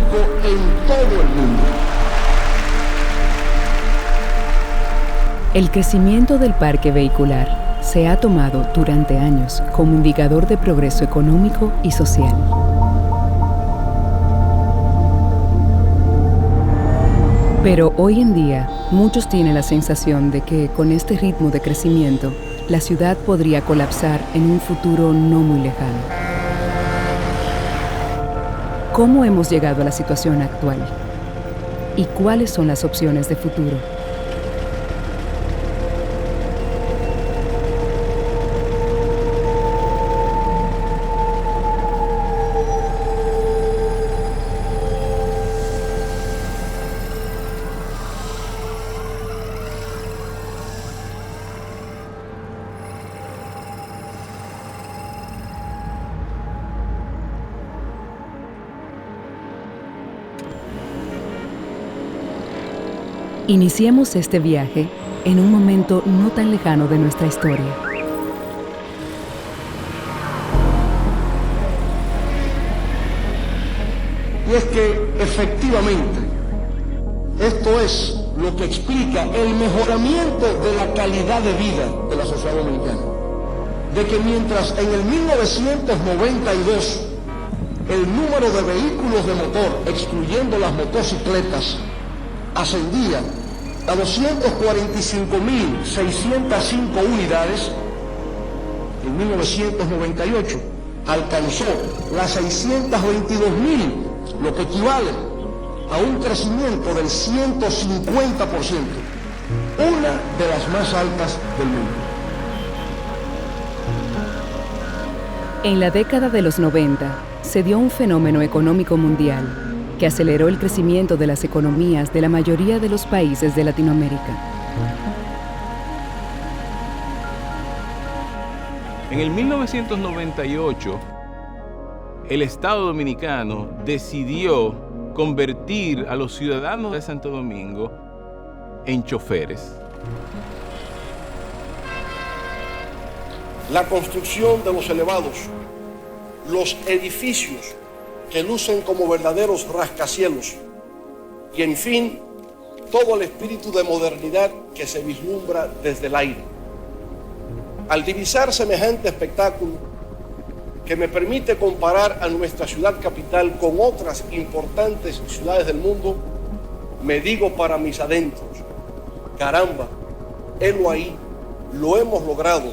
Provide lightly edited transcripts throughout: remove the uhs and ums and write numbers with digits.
económico en todo el mundo. El crecimiento del parque vehicular se ha tomado durante años como indicador de progreso económico y social. Pero hoy en día, muchos tienen la sensación de que con este ritmo de crecimiento, la ciudad podría colapsar en un futuro no muy lejano. ¿Cómo hemos llegado a la situación actual? ¿Y cuáles son las opciones de futuro? Iniciemos este viaje en un momento no tan lejano de nuestra historia. Y es que efectivamente esto es lo que explica el mejoramiento de la calidad de vida de la sociedad dominicana. De que mientras en el 1992 el número de vehículos de motor, excluyendo las motocicletas, ascendía a 245.605 unidades, en 1998 alcanzó las 622.000, lo que equivale a un crecimiento del 150%, una de las más altas del mundo. En la década de los 90 se dio un fenómeno económico mundial que aceleró el crecimiento de las economías de la mayoría de los países de Latinoamérica. En el 1998, el Estado Dominicano decidió convertir a los ciudadanos de Santo Domingo en choferes. La construcción de los elevados, los edificios que lucen como verdaderos rascacielos y, en fin, todo el espíritu de modernidad que se vislumbra desde el aire. Al divisar semejante espectáculo, que me permite comparar a nuestra ciudad capital con otras importantes ciudades del mundo, me digo para mis adentros, caramba, helo ahí, lo hemos logrado,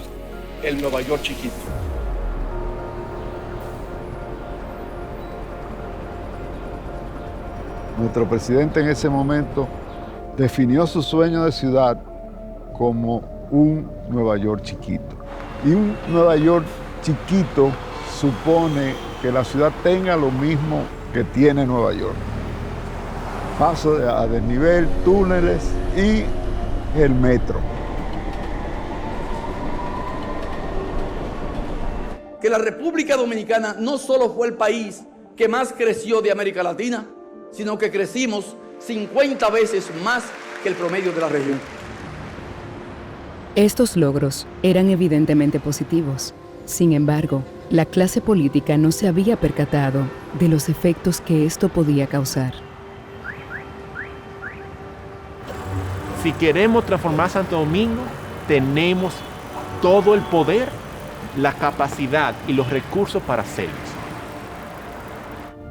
el Nueva York chiquito. Nuestro presidente en ese momento definió su sueño de ciudad como un Nueva York chiquito. Y un Nueva York chiquito supone que la ciudad tenga lo mismo que tiene Nueva York. Paso a desnivel, túneles y el metro. Que la República Dominicana no solo fue el país que más creció de América Latina, sino que crecimos 50 veces más que el promedio de la región. Estos logros eran evidentemente positivos. Sin embargo, la clase política no se había percatado de los efectos que esto podía causar. Si queremos transformar Santo Domingo, tenemos todo el poder, la capacidad y los recursos para hacerlo.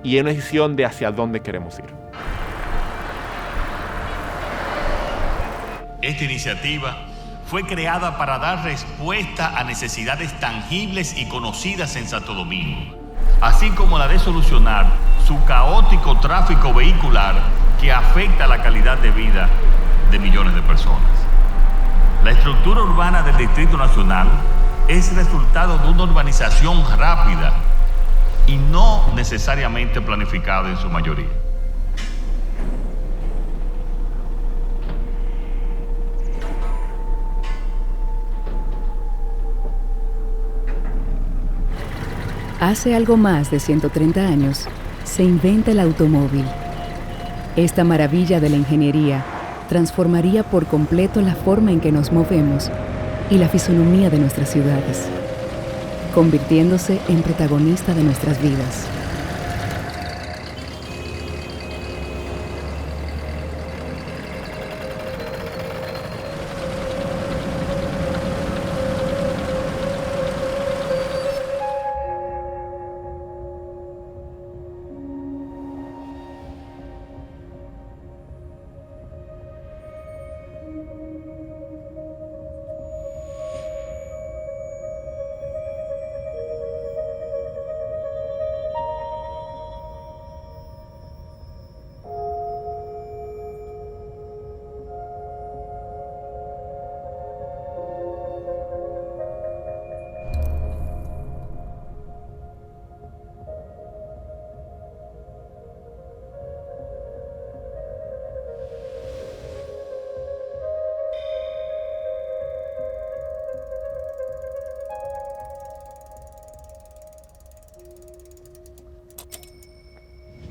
Y es una decisión de hacia dónde queremos ir. Esta iniciativa fue creada para dar respuesta a necesidades tangibles y conocidas en Santo Domingo, así como la de solucionar su caótico tráfico vehicular que afecta la calidad de vida de millones de personas. La estructura urbana del Distrito Nacional es resultado de una urbanización rápida y no necesariamente planificada en su mayoría. Hace algo más de 130 años, se inventa el automóvil. Esta maravilla de la ingeniería transformaría por completo la forma en que nos movemos y la fisonomía de nuestras ciudades, convirtiéndose en protagonista de nuestras vidas.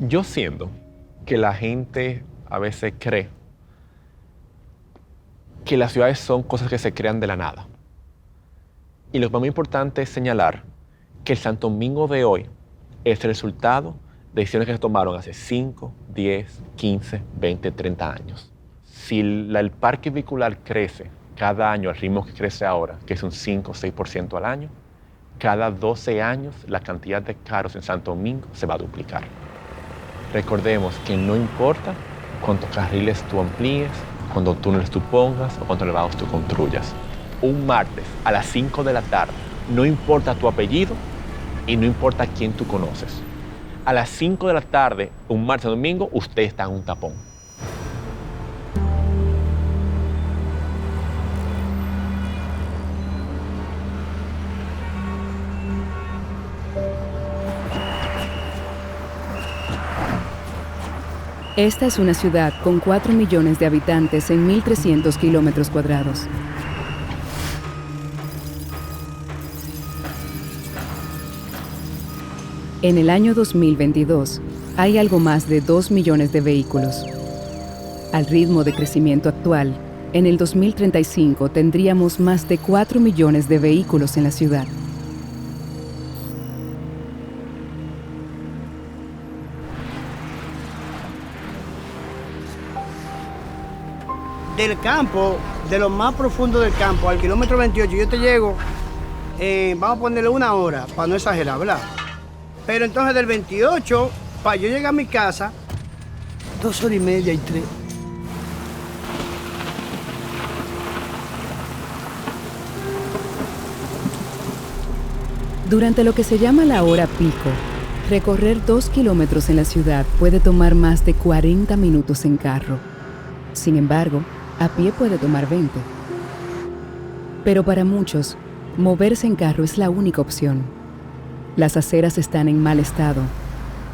Yo siento que la gente a veces cree que las ciudades son cosas que se crean de la nada. Y lo más importante es señalar que el Santo Domingo de hoy es el resultado de decisiones que se tomaron hace 5, 10, 15, 20, 30 años. Si el parque vehicular crece cada año al ritmo que crece ahora, que es un 5 o 6% al año, cada 12 años la cantidad de carros en Santo Domingo se va a duplicar. Recordemos que no importa cuántos carriles tú amplíes, cuántos túneles tú pongas o cuántos elevados tú construyas. Un martes a las 5 de la tarde, no importa tu apellido y no importa quién tú conoces. A las 5 de la tarde, un martes o domingo, usted está en un tapón. Esta es una ciudad con 4 millones de habitantes en 1.300 kilómetros cuadrados. En el año 2022, hay algo más de 2 millones de vehículos. Al ritmo de crecimiento actual, en el 2035 tendríamos más de 4 millones de vehículos en la ciudad. Del campo, de lo más profundo del campo, al kilómetro 28, yo te llego, vamos a ponerle 1 hora, para no exagerar, ¿verdad? Pero entonces del 28, para yo llegar a mi casa, 2 horas y media y 3. Durante lo que se llama la hora pico, recorrer 2 kilómetros en la ciudad puede tomar más de 40 minutos en carro. Sin embargo, a pie puede tomar 20. Pero para muchos, moverse en carro es la única opción. Las aceras están en mal estado.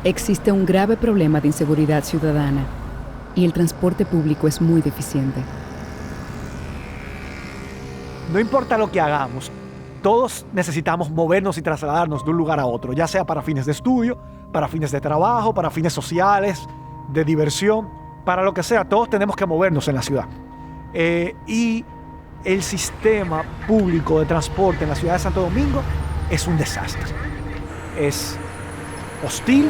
Existe un grave problema de inseguridad ciudadana y el transporte público es muy deficiente. No importa lo que hagamos, todos necesitamos movernos y trasladarnos de un lugar a otro, ya sea para fines de estudio, para fines de trabajo, para fines sociales, de diversión, para lo que sea. Todos tenemos que movernos en la ciudad. Y el sistema público de transporte en la ciudad de Santo Domingo es un desastre. Es hostil,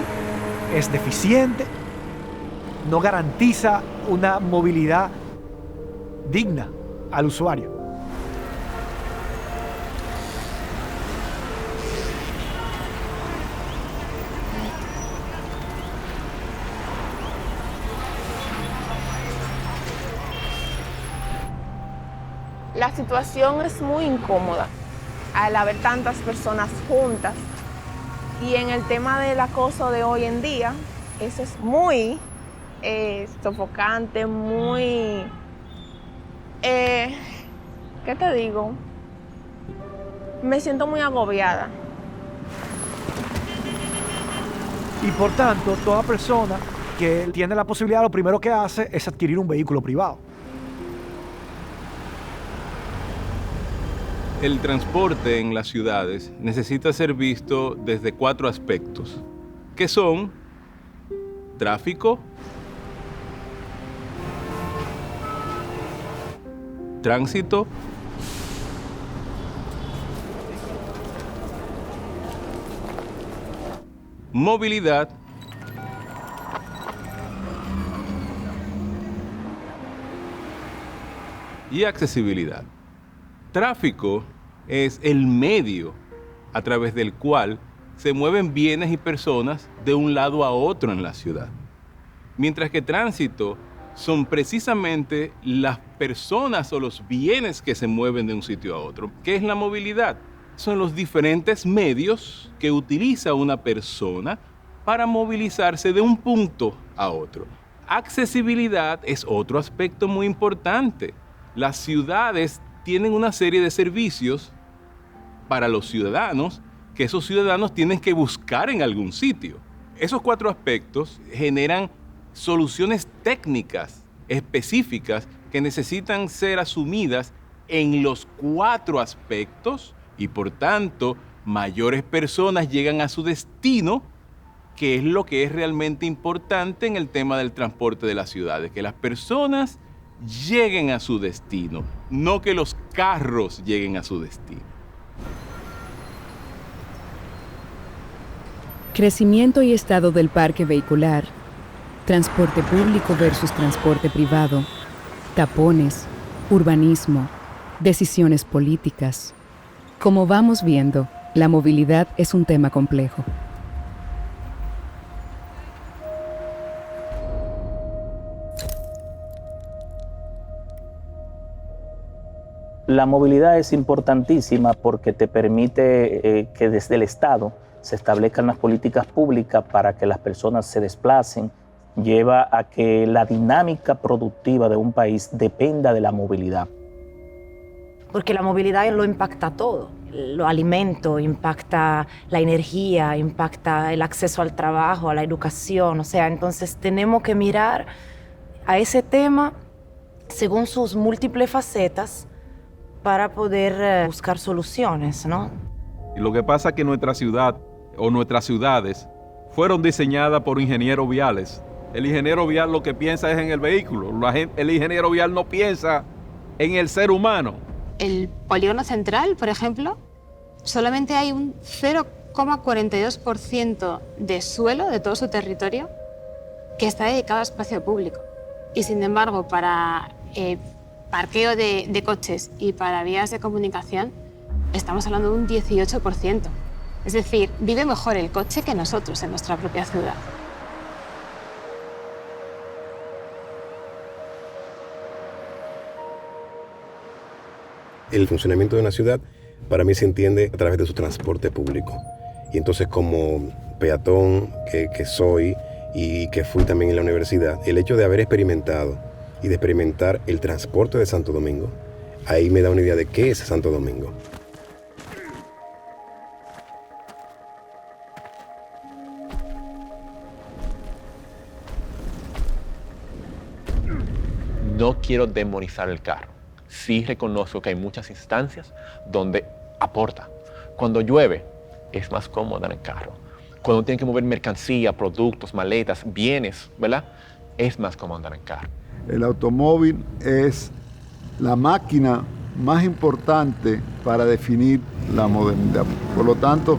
es deficiente, no garantiza una movilidad digna al usuario. La situación es muy incómoda al haber tantas personas juntas. Y en el tema del acoso de hoy en día, eso es muy sofocante, muy... ¿qué te digo? Me siento muy agobiada. Y por tanto, toda persona que tiene la posibilidad, lo primero que hace es adquirir un vehículo privado. El transporte en las ciudades necesita ser visto desde 4 aspectos, que son tráfico, tránsito, movilidad y accesibilidad. Tráfico es el medio a través del cual se mueven bienes y personas de un lado a otro en la ciudad. Mientras que tránsito son precisamente las personas o los bienes que se mueven de un sitio a otro. ¿Qué es la movilidad? Son los diferentes medios que utiliza una persona para movilizarse de un punto a otro. Accesibilidad es otro aspecto muy importante. Las ciudades tienen una serie de servicios para los ciudadanos que esos ciudadanos tienen que buscar en algún sitio. Esos 4 aspectos generan soluciones técnicas específicas que necesitan ser asumidas en los 4 aspectos y por tanto mayores personas llegan a su destino que es lo que es realmente importante en el tema del transporte de las ciudades, que las personas lleguen a su destino, no que los carros lleguen a su destino. Crecimiento y estado del parque vehicular, transporte público versus transporte privado, tapones, urbanismo, decisiones políticas. Como vamos viendo, la movilidad es un tema complejo. La movilidad es importantísima porque te permite que desde el Estado se establezcan las políticas públicas para que las personas se desplacen, lleva a que la dinámica productiva de un país dependa de la movilidad. Porque la movilidad lo impacta todo. Los alimentos, impacta la energía, impacta el acceso al trabajo, a la educación. O sea, entonces tenemos que mirar a ese tema según sus múltiples facetas para poder buscar soluciones, ¿no? Y lo que pasa es que nuestra ciudad o nuestras ciudades fueron diseñadas por ingenieros viales. El ingeniero vial lo que piensa es en el vehículo. El ingeniero vial no piensa en el ser humano. El polígono central, por ejemplo, solamente hay un 0,42% de suelo de todo su territorio que está dedicado a espacio público. Y sin embargo, para parqueo de coches y para vías de comunicación, estamos hablando de un 18%. Es decir, vive mejor el coche que nosotros en nuestra propia ciudad. El funcionamiento de una ciudad para mí se entiende a través de su transporte público. Y entonces, como peatón que soy y que fui también en la universidad, el hecho de haber experimentado y de experimentar el transporte de Santo Domingo, ahí me da una idea de qué es Santo Domingo. No quiero demonizar el carro. Sí reconozco que hay muchas instancias donde aporta. Cuando llueve, es más cómodo andar en carro. Cuando tienen que mover mercancía, productos, maletas, bienes, ¿verdad? Es más cómodo andar en carro. El automóvil es la máquina más importante para definir la modernidad. Por lo tanto,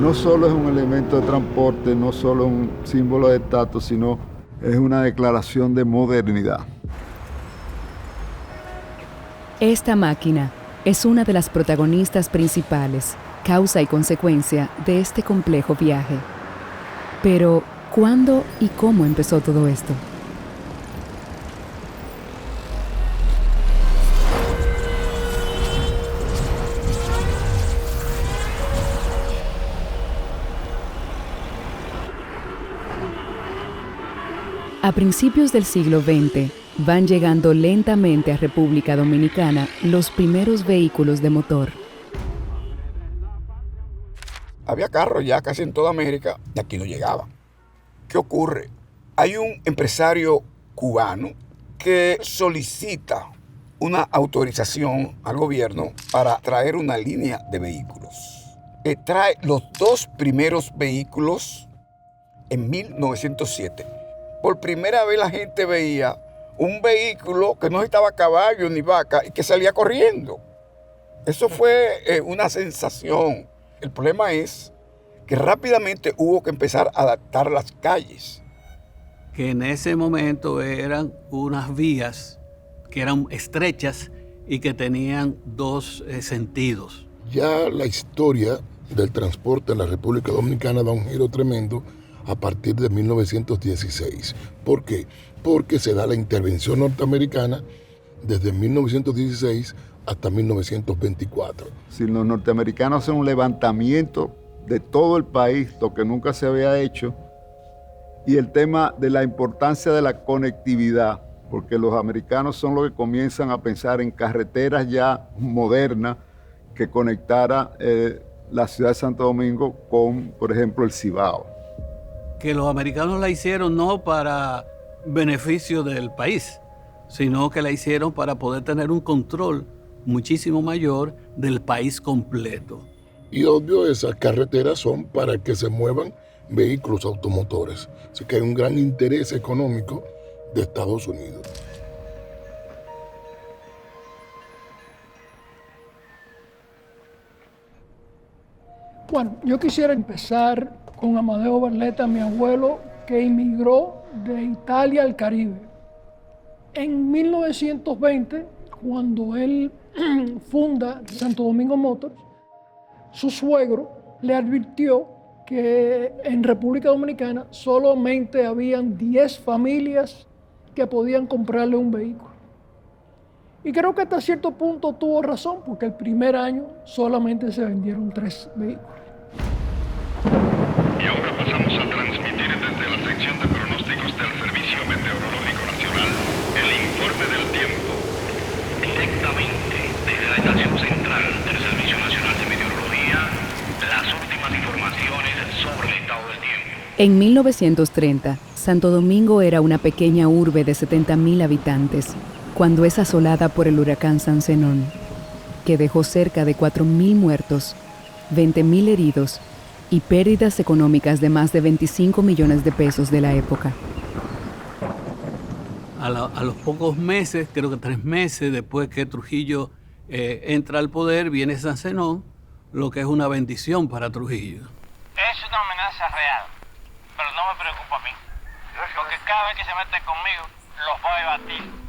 no solo es un elemento de transporte, no solo es un símbolo de estatus, sino es una declaración de modernidad. Esta máquina es una de las protagonistas principales, causa y consecuencia de este complejo viaje. Pero, ¿cuándo y cómo empezó todo esto? A principios del siglo XX, van llegando lentamente a República Dominicana los primeros vehículos de motor. Había carros ya casi en toda América y aquí no llegaban. ¿Qué ocurre? Hay un empresario cubano que solicita una autorización al gobierno para traer una línea de vehículos. Trae los dos primeros vehículos en 1907. Por primera vez la gente veía un vehículo que no estaba caballo ni vaca y que salía corriendo. Eso fue una sensación. El problema es que rápidamente hubo que empezar a adaptar las calles. Que en ese momento eran unas vías que eran estrechas y que tenían dos sentidos. Ya la historia del transporte en la República Dominicana da un giro tremendo a partir de 1916. ¿Por qué? Porque se da la intervención norteamericana desde 1916 hasta 1924. Si los norteamericanos hacen un levantamiento de todo el país, lo que nunca se había hecho, y el tema de la importancia de la conectividad, porque los americanos son los que comienzan a pensar en carreteras ya modernas que conectara la ciudad de Santo Domingo con, por ejemplo, el Cibao. Que los americanos la hicieron no para beneficio del país, sino que la hicieron para poder tener un control muchísimo mayor del país completo. Y obvio, esas carreteras son para que se muevan vehículos automotores. Así que hay un gran interés económico de Estados Unidos. Bueno, yo quisiera empezar con Amadeo Barletta, mi abuelo, que emigró de Italia al Caribe. En 1920, cuando él funda Santo Domingo Motors, su suegro le advirtió que en República Dominicana solamente habían 10 familias que podían comprarle un vehículo. Y creo que hasta cierto punto tuvo razón, porque el primer año solamente se vendieron 3 vehículos. Y ahora pasamos a transmitir desde la sección de pronósticos del Servicio Meteorológico Nacional el informe del tiempo. Directamente desde la estación central del Servicio Nacional de Meteorología, las últimas informaciones sobre el estado del tiempo. En 1930, Santo Domingo era una pequeña urbe de 70.000 habitantes, cuando es asolada por el huracán San Zenón, que dejó cerca de 4.000 muertos, 20.000 heridos y pérdidas económicas de más de 25 millones de pesos de la época. A los pocos meses, creo que 3 meses después que Trujillo entra al poder, viene San Zenón, lo que es una bendición para Trujillo. Es una amenaza real, pero no me preocupa a mí, porque cada vez que se mete conmigo, los voy a batir.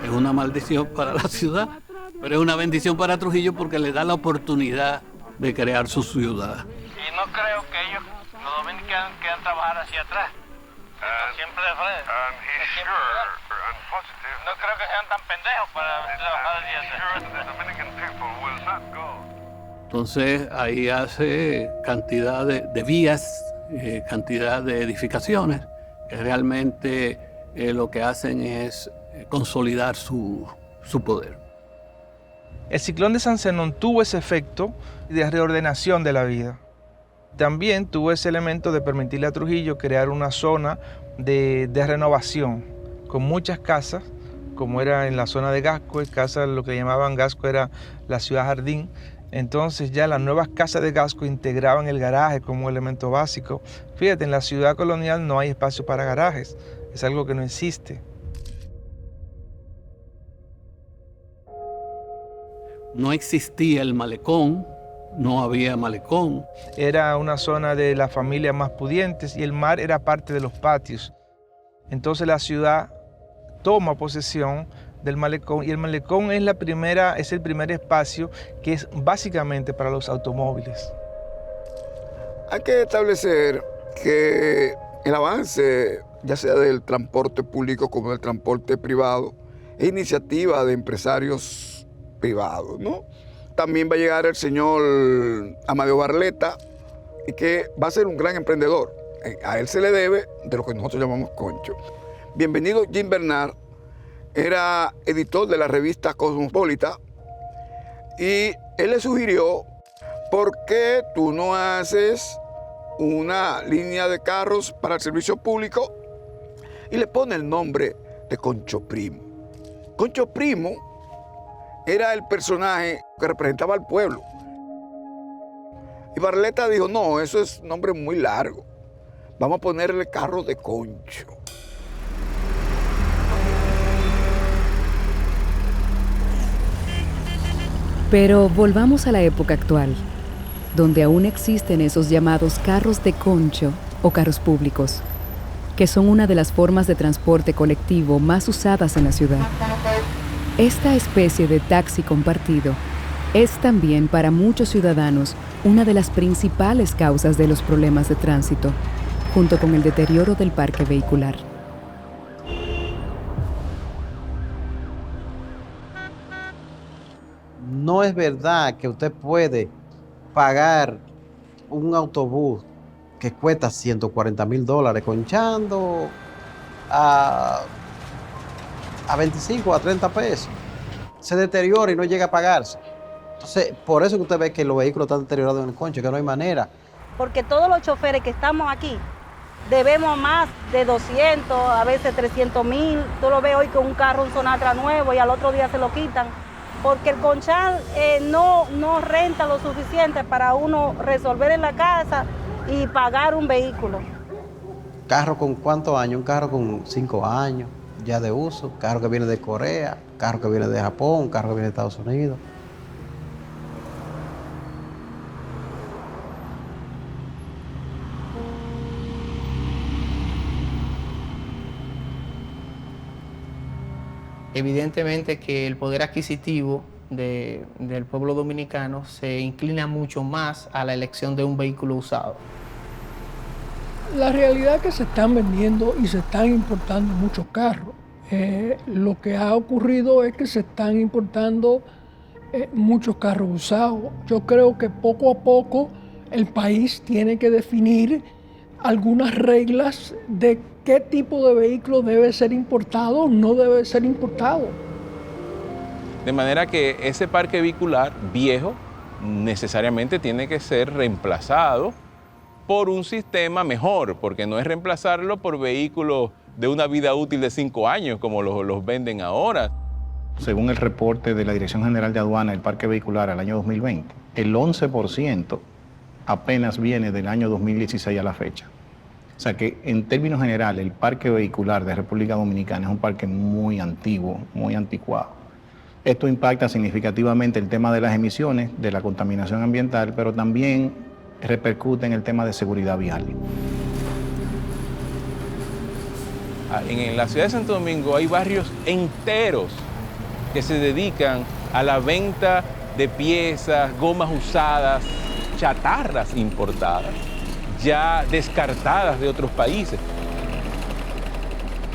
Es una maldición para la ciudad, pero es una bendición para Trujillo porque le da la oportunidad de crear su ciudad. Y no creo que ellos, los dominicanos, quieran trabajar hacia atrás. Siempre de frente. No creo que sean tan pendejos para trabajar hacia atrás. Entonces ahí hace cantidad de vías, cantidad de edificaciones que realmente lo que hacen es consolidar su poder. El ciclón de San Zenón tuvo ese efecto de reordenación de la vida. También tuvo ese elemento de permitirle a Trujillo crear una zona de renovación, con muchas casas, como era en la zona de Gascoy, lo que llamaban Gascoy era la ciudad jardín. Entonces ya las nuevas casas de Gascoy integraban el garaje como elemento básico. Fíjate, en la ciudad colonial no hay espacio para garajes, es algo que no existe. No existía el malecón, no había malecón. Era una zona de las familias más pudientes y el mar era parte de los patios. Entonces la ciudad toma posesión del malecón y el malecón es el primer espacio que es básicamente para los automóviles. Hay que establecer que el avance, ya sea del transporte público como del transporte privado, es iniciativa de empresarios privados, ¿no? También va a llegar el señor Amadeo Barletta, y que va a ser un gran emprendedor. A él se le debe de lo que nosotros llamamos concho. Bienvenido Jim Bernard, era editor de la revista Cosmopolita, y él le sugirió, ¿por qué tú no haces una línea de carros para el servicio público? Y le pone el nombre de Concho Primo. Concho Primo era el personaje que representaba al pueblo. Y Barletta dijo, no, eso es un nombre muy largo. Vamos a ponerle carro de Concho. Pero volvamos a la época actual, donde aún existen esos llamados carros de concho o carros públicos, que son una de las formas de transporte colectivo más usadas en la ciudad. Esta especie de taxi compartido es también para muchos ciudadanos una de las principales causas de los problemas de tránsito, junto con el deterioro del parque vehicular. No es verdad que usted puede pagar un autobús que cuesta $140,000 conchando a 25 a 30 pesos. Se deteriora y no llega a pagarse. Entonces, por eso que usted ve que los vehículos están deteriorados en el concho, que no hay manera. Porque todos los choferes que estamos aquí debemos más de 200, a veces 300,000. Tú lo ves hoy con un carro, un Sonatra nuevo y al otro día se lo quitan. porque el Conchal no renta lo suficiente para uno resolver en la casa y pagar un vehículo. ¿Carro con cuántos años? Un carro con 5 años ya de uso, carro que viene de Corea, carro que viene de Japón, carro que viene de Estados Unidos. Evidentemente que el poder adquisitivo del pueblo dominicano se inclina mucho más a la elección de un vehículo usado. La realidad es que se están vendiendo y se están importando muchos carros. Lo que ha ocurrido es que se están importando muchos carros usados. Yo creo que poco a poco el país tiene que definir algunas reglas de qué tipo de vehículo debe ser importado o no debe ser importado. De manera que ese parque vehicular viejo necesariamente tiene que ser reemplazado por un sistema mejor, porque no es reemplazarlo por vehículos de una vida útil de 5 años como los venden ahora. Según el reporte de la Dirección General de Aduana del Parque Vehicular al año 2020, el 11% apenas viene del año 2016 a la fecha. O sea que en términos generales el parque vehicular de República Dominicana es un parque muy antiguo, muy anticuado. Esto impacta significativamente el tema de las emisiones, de la contaminación ambiental, pero también repercute en el tema de seguridad vial. En la ciudad de Santo Domingo hay barrios enteros que se dedican a la venta de piezas, gomas usadas, chatarras importadas, ya descartadas de otros países.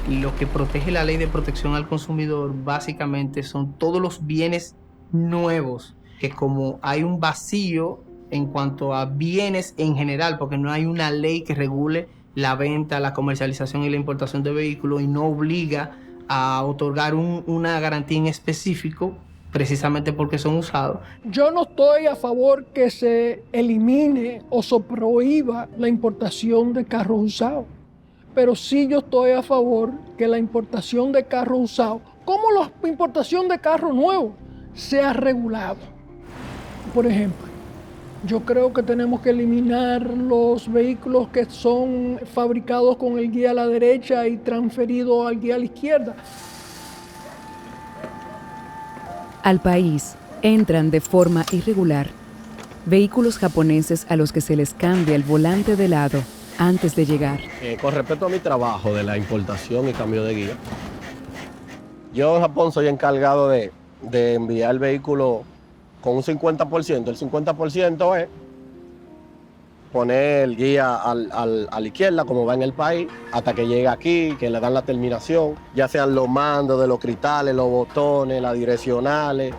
Lo que protege la ley de protección al consumidor básicamente son todos los bienes nuevos, que como hay un vacío en cuanto a bienes en general, porque no hay una ley que regule la venta, la comercialización y la importación de vehículos y no obliga a otorgar una garantía en específico precisamente porque son usados. Yo no estoy a favor que se elimine o se prohíba la importación de carros usados, pero sí yo estoy a favor que la importación de carros usados, como la importación de carros nuevos, sea regulado. Por ejemplo, yo creo que tenemos que eliminar los vehículos que son fabricados con el guía a la derecha y transferidos al guía a la izquierda. Al país entran de forma irregular vehículos japoneses a los que se les cambia el volante de lado antes de llegar. Con respecto a mi trabajo de la importación y cambio de guía, yo en Japón soy encargado de enviar el vehículo con un 50%. El 50% es poner el guía a la izquierda, como va en el país, hasta que llegue aquí, que le dan la terminación, ya sean los mandos de los cristales, los botones, las direccionales.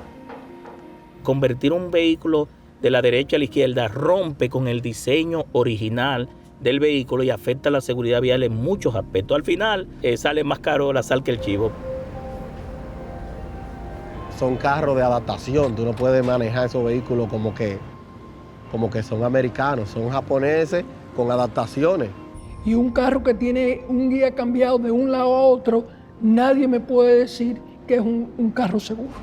Convertir un vehículo de la derecha a la izquierda rompe con el diseño original del vehículo y afecta la seguridad vial en muchos aspectos. Al final sale más caro la sal que el chivo. Son carros de adaptación, tú no puedes manejar esos vehículos como que son americanos, son japoneses con adaptaciones. Y un carro que tiene un guía cambiado de un lado a otro, nadie me puede decir que es un carro seguro.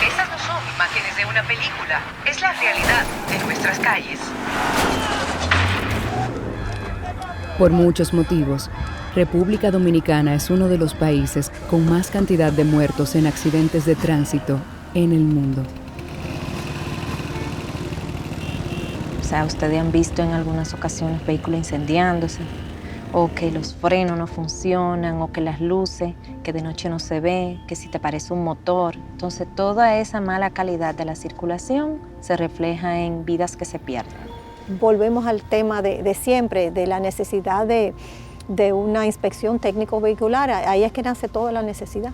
Esas no son imágenes de una película, es la realidad de nuestras calles. Por muchos motivos, República Dominicana es uno de los países con más cantidad de muertos en accidentes de tránsito en el mundo. O sea, ustedes han visto en algunas ocasiones vehículos incendiándose, o que los frenos no funcionan, o que las luces, que de noche no se ve, que si te parece un motor. Entonces, toda esa mala calidad de la circulación se refleja en vidas que se pierden. Volvemos al tema de siempre, de la necesidad de una inspección técnico vehicular. Ahí es que nace toda la necesidad.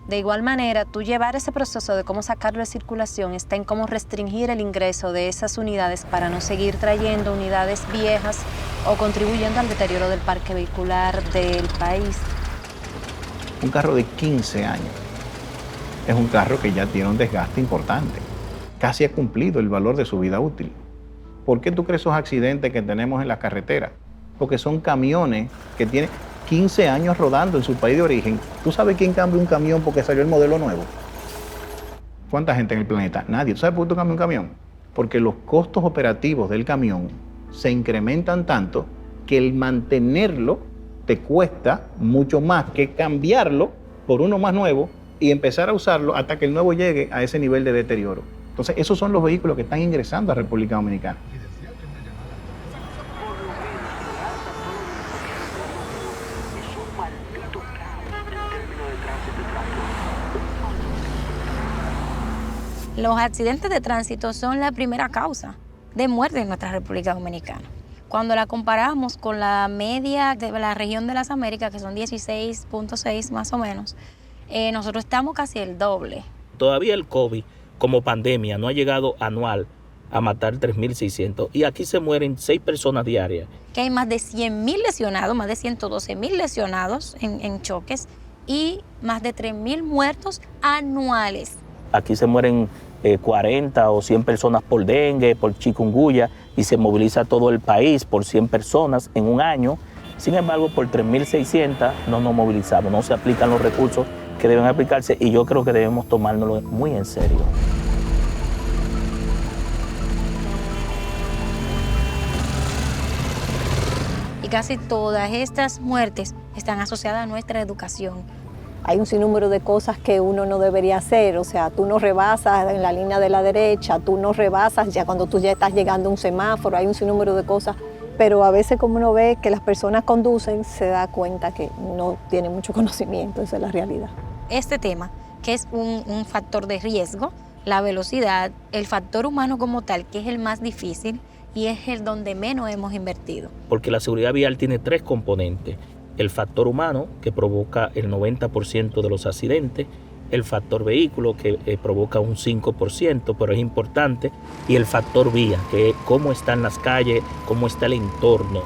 De igual manera, tú llevar ese proceso de cómo sacarlo de circulación está en cómo restringir el ingreso de esas unidades para no seguir trayendo unidades viejas o contribuyendo al deterioro del parque vehicular del país. Un carro de 15 años es un carro que ya tiene un desgaste importante. Casi ha cumplido el valor de su vida útil. ¿Por qué tú crees esos accidentes que tenemos en las carreteras? Porque son camiones que tienen 15 años rodando en su país de origen. ¿Tú sabes quién cambia un camión porque salió el modelo nuevo? ¿Cuánta gente en el planeta? Nadie. ¿Tú sabes por qué tú cambias un camión? Porque los costos operativos del camión se incrementan tanto que el mantenerlo te cuesta mucho más que cambiarlo por uno más nuevo y empezar a usarlo hasta que el nuevo llegue a ese nivel de deterioro. Entonces, esos son los vehículos que están ingresando a República Dominicana. Los accidentes de tránsito son la primera causa de muerte en nuestra República Dominicana. Cuando la comparamos con la media de la región de las Américas, que son 16.6 más o menos, nosotros estamos casi el doble. Todavía el COVID como pandemia no ha llegado anual a matar 3.600 y aquí se mueren 6 personas diarias. Que hay más de 100.000 lesionados, más de 112.000 lesionados en choques y más de 3.000 muertos anuales. Aquí se mueren 40 o 100 personas por dengue, por chikungunya y se moviliza todo el país por 100 personas en un año. Sin embargo, por 3.600 no nos movilizamos, no se aplican los recursos que deben aplicarse y yo creo que debemos tomárnoslo muy en serio. Y casi todas estas muertes están asociadas a nuestra educación. Hay un sinnúmero de cosas que uno no debería hacer, o sea, tú no rebasas en la línea de la derecha, tú no rebasas ya cuando tú ya estás llegando a un semáforo, hay un sinnúmero de cosas, pero a veces como uno ve que las personas conducen, se da cuenta que no tienen mucho conocimiento, esa es la realidad. Este tema, que es un factor de riesgo, la velocidad, el factor humano como tal, que es el más difícil y es el donde menos hemos invertido. Porque la seguridad vial tiene 3 componentes. El factor humano, que provoca el 90% de los accidentes, el factor vehículo, que provoca un 5%, pero es importante, y el factor vía, que es cómo están las calles, cómo está el entorno.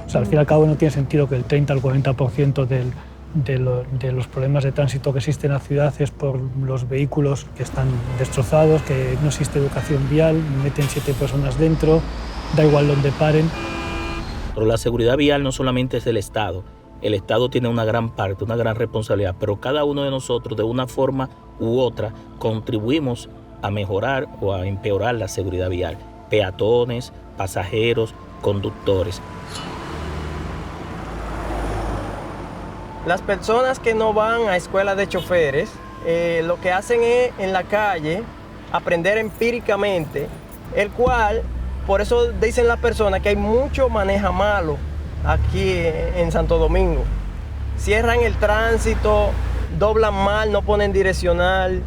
O sea, al fin y al cabo no tiene sentido que el 30 al 40% de los problemas de tránsito que existen en la ciudad es por los vehículos que están destrozados, que no existe educación vial, meten 7 personas dentro, da igual donde paren. Pero la seguridad vial no solamente es del Estado. El Estado tiene una gran parte, una gran responsabilidad, pero cada uno de nosotros, de una forma u otra, contribuimos a mejorar o a empeorar la seguridad vial. Peatones, pasajeros, conductores. Las personas que no van a escuelas de choferes, lo que hacen es en la calle aprender empíricamente, el cual, por eso dicen las personas que hay mucho maneja malo aquí en Santo Domingo. Cierran el tránsito, doblan mal, no ponen direccional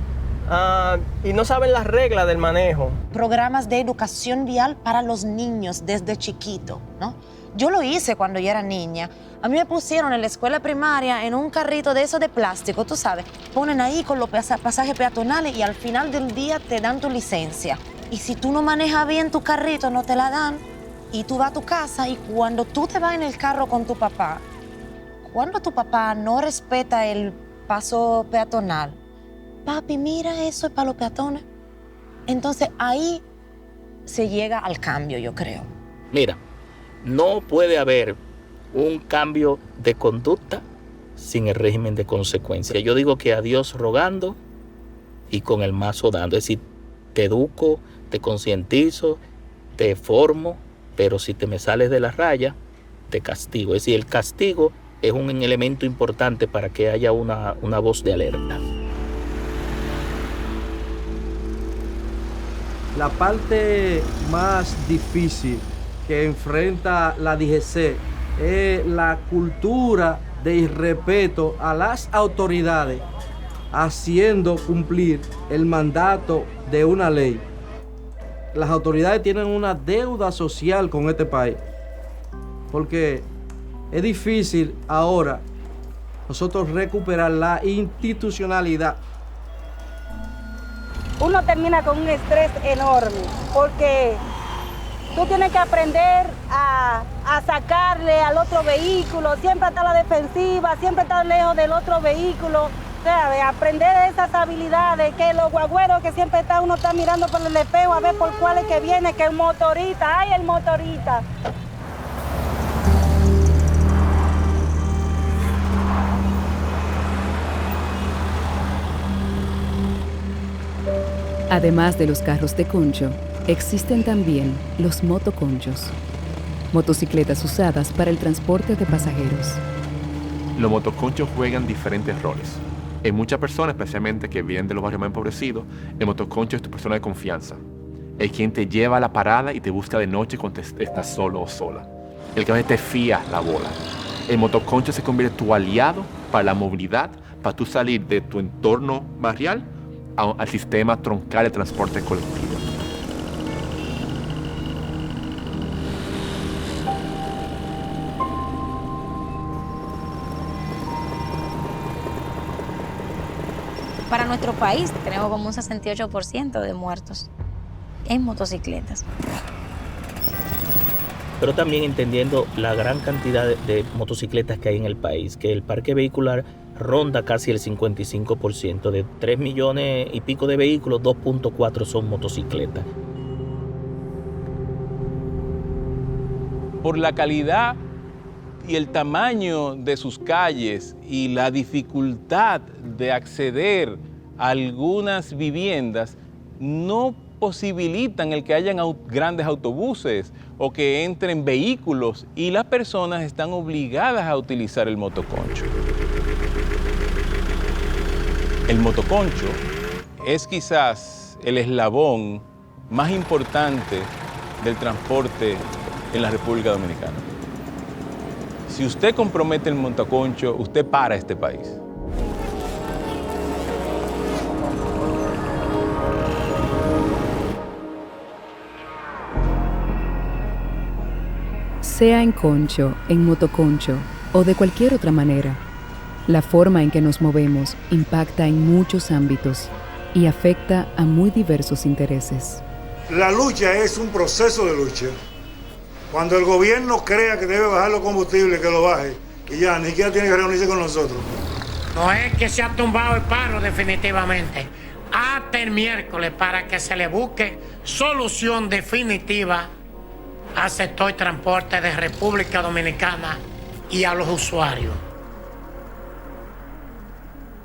y no saben las reglas del manejo. Programas de educación vial para los niños desde chiquito, ¿no? Yo lo hice cuando yo era niña. A mí me pusieron en la escuela primaria en un carrito de esos de plástico, tú sabes. Ponen ahí con los pasajes peatonales y al final del día te dan tu licencia. Y si tú no manejas bien tu carrito, no te la dan. Y tú vas a tu casa y cuando tú te vas en el carro con tu papá, cuando tu papá no respeta el paso peatonal, papi, mira, eso es para los peatones. Entonces ahí se llega al cambio, yo creo. Mira, no puede haber un cambio de conducta sin el régimen de consecuencias. Yo digo que a Dios rogando y con el mazo dando. Es decir, te educo, te concientizo, te formo, pero si te me sales de la raya, te castigo. Es decir, el castigo es un elemento importante para que haya una voz de alerta. La parte más difícil que enfrenta la DGC es la cultura de irrespeto a las autoridades, haciendo cumplir el mandato de una ley. Las autoridades tienen una deuda social con este país, porque es difícil ahora nosotros recuperar la institucionalidad. Uno termina con un estrés enorme, porque tú tienes que aprender a sacarle al otro vehículo, siempre está a la defensiva, siempre está lejos del otro vehículo O sea, de aprender esas habilidades, que los guagüeros que siempre uno está mirando por el espejo a ver por cuál es que viene, que el motorista, ¡ay, el motorista! Además de los carros de concho, existen también los motoconchos, motocicletas usadas para el transporte de pasajeros. Los motoconchos juegan diferentes roles. En muchas personas, especialmente que vienen de los barrios más empobrecidos, el motoconcho es tu persona de confianza. El quien te lleva a la parada y te busca de noche cuando estás solo o sola. El que a veces te fía la bola. El motoconcho se convierte en tu aliado para la movilidad, para tú salir de tu entorno barrial al sistema troncal de transporte colectivo. Para nuestro país tenemos como un 68% de muertos en motocicletas. Pero también entendiendo la gran cantidad de motocicletas que hay en el país, que el parque vehicular ronda casi el 55%. De 3 millones y pico de vehículos, 2.4 son motocicletas. Por la calidad y el tamaño de sus calles y la dificultad de acceder a algunas viviendas, no posibilitan el que hayan grandes autobuses o que entren vehículos, y las personas están obligadas a utilizar el motoconcho. El motoconcho es quizás el eslabón más importante del transporte en la República Dominicana. Si usted compromete el motoconcho, usted para este país. Sea en concho, en motoconcho o de cualquier otra manera, la forma en que nos movemos impacta en muchos ámbitos y afecta a muy diversos intereses. La lucha es un proceso de lucha. Cuando el gobierno crea que debe bajar los combustibles, que lo baje, y ya ni siquiera tiene que reunirse con nosotros. No es que se ha tumbado el paro definitivamente. Hasta el miércoles para que se le busque solución definitiva al sector transporte de República Dominicana y a los usuarios.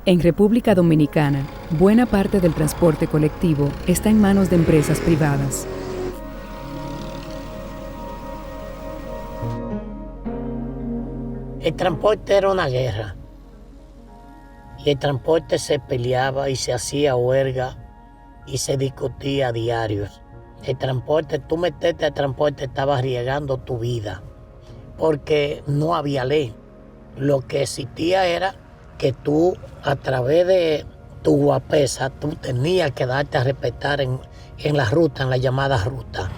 En República Dominicana, buena parte del transporte colectivo está en manos de empresas privadas. El transporte era una guerra. Y el transporte se peleaba y se hacía huelga y se discutía a diarios. El transporte, tú meterte al transporte, estabas arriesgando tu vida, porque no había ley. Lo que existía era que tú, a través de tu guapesa, tú tenías que darte a respetar en la ruta, en la llamada ruta.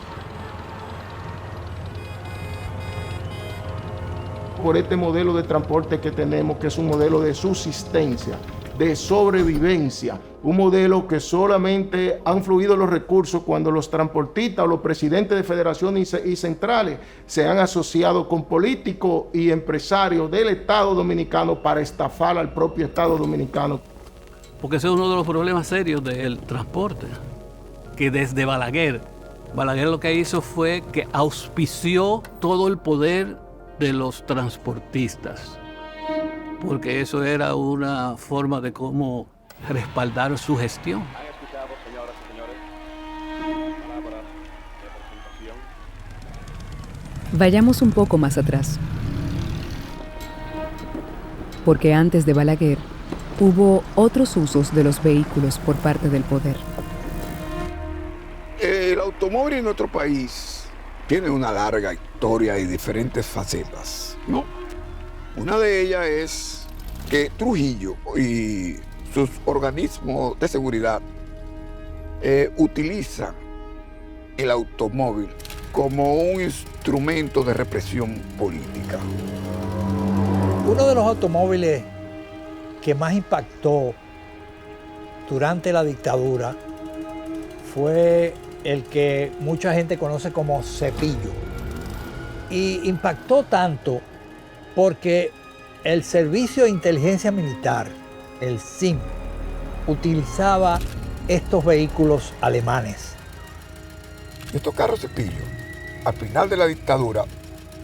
Por este modelo de transporte que tenemos, que es un modelo de subsistencia, de sobrevivencia, un modelo que solamente han fluido los recursos cuando los transportistas o los presidentes de federaciones y centrales se han asociado con políticos y empresarios del Estado Dominicano para estafar al propio Estado Dominicano. Porque ese es uno de los problemas serios del transporte, que desde Balaguer lo que hizo fue que auspició todo el poder de los transportistas, porque eso era una forma de cómo respaldar su gestión. Vayamos un poco más atrás, porque antes de Balaguer hubo otros usos de los vehículos por parte del poder. El automóvil en nuestro país tiene una larga historia y diferentes facetas, ¿no? Una de ellas es que Trujillo y sus organismos de seguridad utilizan el automóvil como un instrumento de represión política. Uno de los automóviles que más impactó durante la dictadura fue el que mucha gente conoce como Cepillo. Y impactó tanto porque el Servicio de Inteligencia Militar el ZIM, utilizaba estos vehículos alemanes. Estos carros cepillos, al final de la dictadura,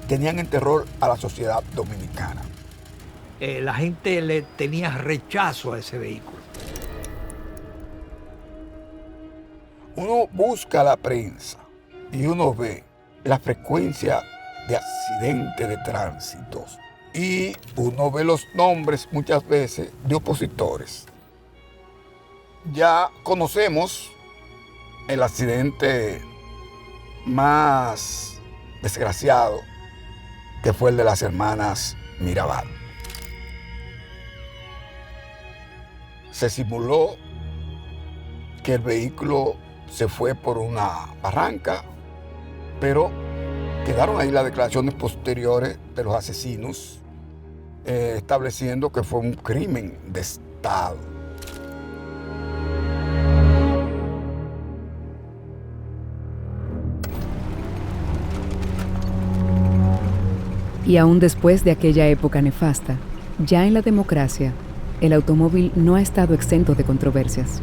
tenían en terror a la sociedad dominicana. La gente le tenía rechazo a ese vehículo. Uno busca la prensa y uno ve la frecuencia de accidentes de tránsito y uno ve los nombres muchas veces de opositores. Ya conocemos el accidente más desgraciado, que fue el de las hermanas Mirabal. Se simuló que el vehículo se fue por una barranca, pero quedaron ahí las declaraciones posteriores de los asesinos, estableciendo que fue un crimen de Estado. Y aún después de aquella época nefasta, ya en la democracia, el automóvil no ha estado exento de controversias.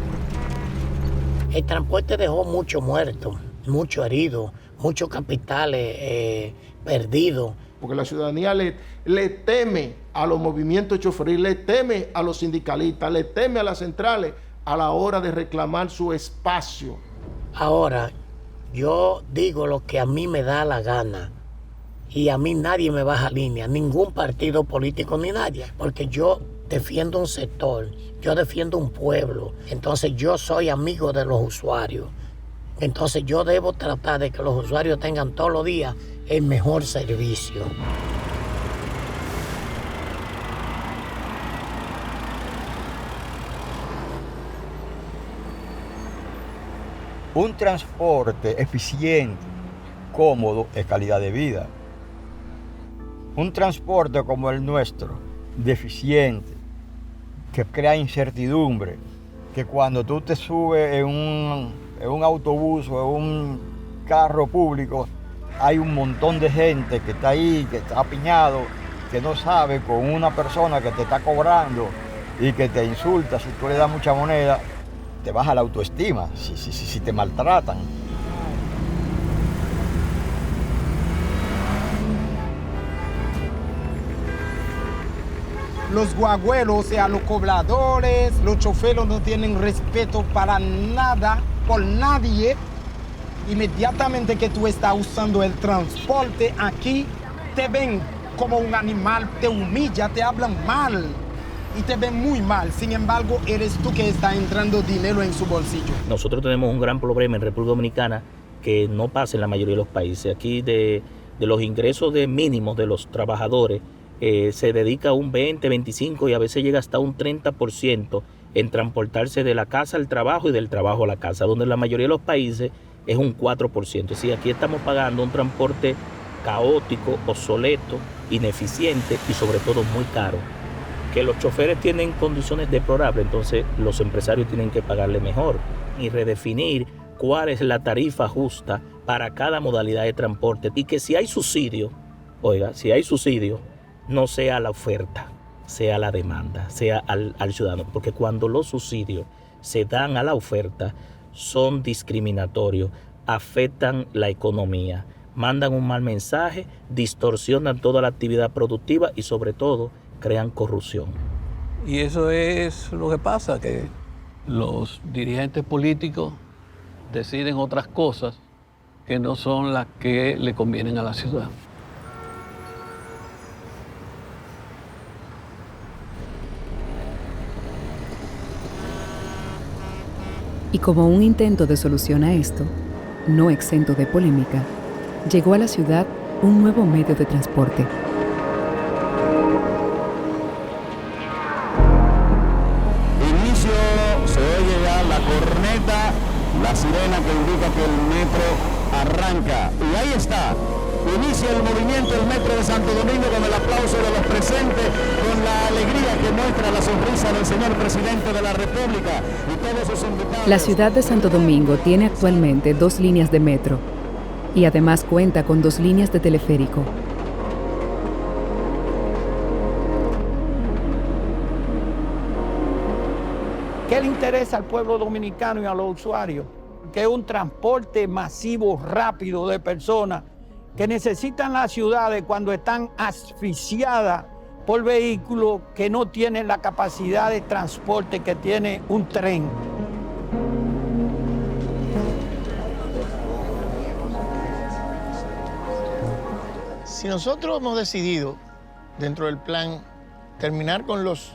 El transporte dejó mucho muerto, mucho herido, muchos capitales perdidos. Porque la ciudadanía le teme a los movimientos choferiles, le teme a los sindicalistas, le teme a las centrales a la hora de reclamar su espacio. Ahora, yo digo lo que a mí me da la gana. Y a mí nadie me baja línea, ningún partido político ni nadie, porque yo defiendo un sector, yo defiendo un pueblo, entonces yo soy amigo de los usuarios. Entonces yo debo tratar de que los usuarios tengan todos los días el mejor servicio. Un transporte eficiente, cómodo, es calidad de vida. Un transporte como el nuestro, deficiente, que crea incertidumbre, que cuando tú te subes en un autobús o en un carro público, hay un montón de gente que está ahí, que está apiñado, que no sabe, con una persona que te está cobrando y que te insulta, si tú le das mucha moneda, te baja la autoestima, si te maltratan. Los guagüeros, o sea, los cobradores, los choferes no tienen respeto para nada, por nadie. Inmediatamente que tú estás usando el transporte aquí, te ven como un animal, te humilla, te hablan mal y te ven muy mal. Sin embargo, eres tú que está entrando dinero en su bolsillo. Nosotros tenemos un gran problema en República Dominicana que no pasa en la mayoría de los países. Aquí de los ingresos de mínimos de los trabajadores, se dedica un 20, 25 y a veces llega hasta un 30% en transportarse de la casa al trabajo y del trabajo a la casa, donde en la mayoría de los países es un 4%. Es decir, aquí estamos pagando un transporte caótico, obsoleto, ineficiente y sobre todo muy caro. Que los choferes tienen condiciones deplorables, entonces los empresarios tienen que pagarle mejor y redefinir cuál es la tarifa justa para cada modalidad de transporte y que si hay subsidio, no sea la oferta, sea la demanda, sea al ciudadano. Porque cuando los subsidios se dan a la oferta, son discriminatorios, afectan la economía, mandan un mal mensaje, distorsionan toda la actividad productiva y sobre todo crean corrupción. Y eso es lo que pasa, que los dirigentes políticos deciden otras cosas que no son las que le convienen a la ciudad. Y como un intento de solución a esto, no exento de polémica, llegó a la ciudad un nuevo medio de transporte. Inicio, se oye ya la corneta, la sirena que indica que el metro arranca. Y ahí está. Inicia el movimiento del Metro de Santo Domingo con el aplauso de los presentes, con la alegría que muestra la sonrisa del señor presidente de la República y todos sus invitados. La ciudad de Santo Domingo tiene actualmente 2 líneas de metro y además cuenta con 2 líneas de teleférico. ¿Qué le interesa al pueblo dominicano y a los usuarios? Que es un transporte masivo, rápido de personas que necesitan las ciudades cuando están asfixiadas por vehículos que no tienen la capacidad de transporte que tiene un tren. Si nosotros hemos decidido, dentro del plan, terminar con los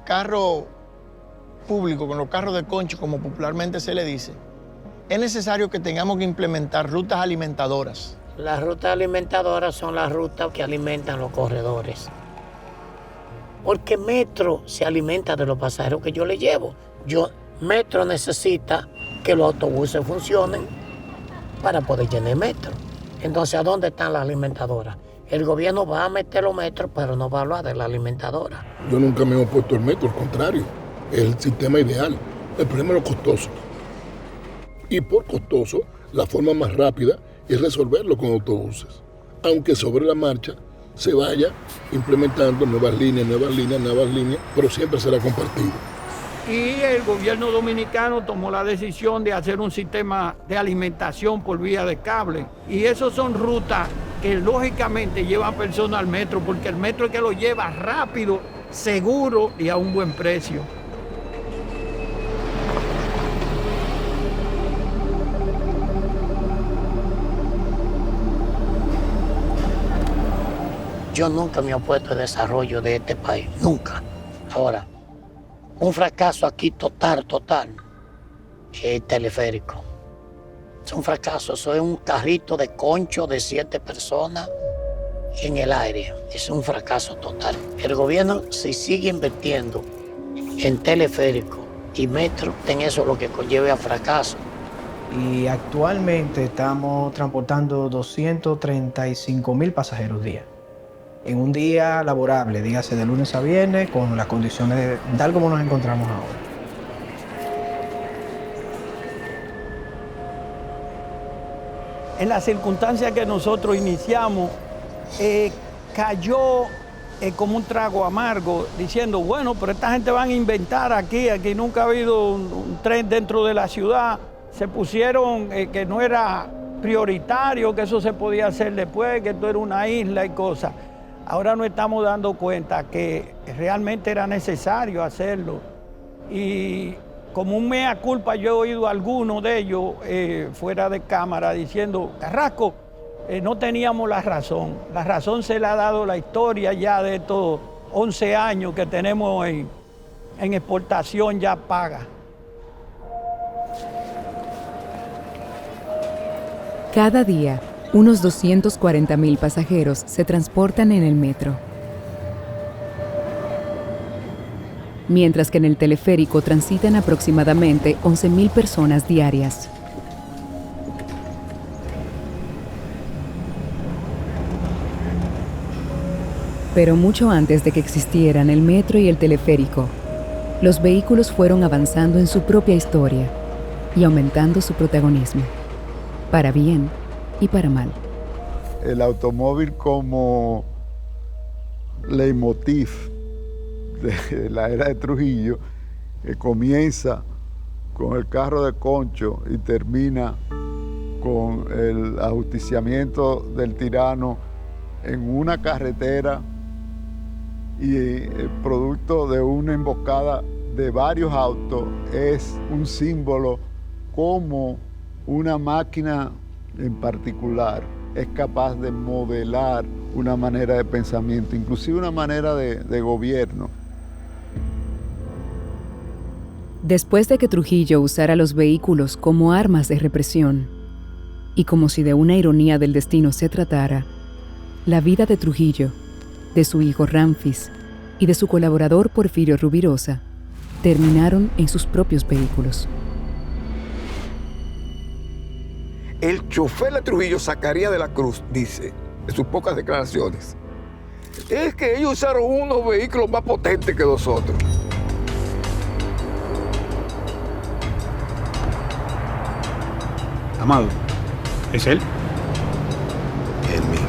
carros públicos, con los carros de concho, como popularmente se le dice, es necesario que tengamos que implementar rutas alimentadoras. Las rutas alimentadoras son las rutas que alimentan los corredores. Porque Metro se alimenta de los pasajeros que yo le llevo. Metro necesita que los autobuses funcionen para poder llenar Metro. Entonces, ¿a dónde están las alimentadoras? El gobierno va a meter los metros, pero no va a hablar de la alimentadora. Yo nunca me he opuesto al metro, al contrario. Es el sistema ideal. El problema es lo costoso. Y por costoso, la forma más rápida es resolverlo con autobuses. Aunque sobre la marcha se vaya implementando nuevas líneas, pero siempre será compartido. Y el gobierno dominicano tomó la decisión de hacer un sistema de alimentación por vía de cable. Y esas son rutas que lógicamente llevan personas al metro, porque el metro es que lo lleva rápido, seguro y a un buen precio. Yo nunca me he opuesto al desarrollo de este país, nunca. Ahora, un fracaso aquí total, es el teleférico. Es un fracaso, eso es un carrito de concho de 7 personas en el aire. Es un fracaso total. El gobierno, si sigue invirtiendo en teleférico y metro, en eso lo que conlleve a fracaso. Y actualmente estamos transportando 235,000 pasajeros día. En un día laborable, dígase de lunes a viernes, con las condiciones tal como nos encontramos ahora. En las circunstancias que nosotros iniciamos, cayó como un trago amargo, diciendo, bueno, pero esta gente van a inventar aquí nunca ha habido un tren dentro de la ciudad. Se pusieron que no era prioritario, que eso se podía hacer después, que esto era una isla y cosas. Ahora nos estamos dando cuenta que realmente era necesario hacerlo. Y como un mea culpa, yo he oído a algunos de ellos fuera de cámara diciendo, Carrasco, no teníamos la razón. La razón se la ha dado la historia ya de estos 11 años que tenemos en exportación ya paga. Cada día, unos 240,000 pasajeros se transportan en el metro. Mientras que en el teleférico transitan aproximadamente 11,000 personas diarias. Pero mucho antes de que existieran el metro y el teleférico, los vehículos fueron avanzando en su propia historia y aumentando su protagonismo, para bien y para mal. El automóvil como leitmotiv de la era de Trujillo, que comienza con el carro de concho y termina con el ajusticiamiento del tirano en una carretera y el producto de una emboscada de varios autos, es un símbolo como una máquina en particular es capaz de modelar una manera de pensamiento, inclusive una manera de gobierno. Después de que Trujillo usara los vehículos como armas de represión, y como si de una ironía del destino se tratara, la vida de Trujillo, de su hijo Ramfis y de su colaborador Porfirio Rubirosa terminaron en sus propios vehículos. El chofer de Trujillo, Zacarías de la Cruz, dice en sus pocas declaraciones, es que ellos usaron unos vehículos más potentes que nosotros. Amado, ¿es él? Él mismo.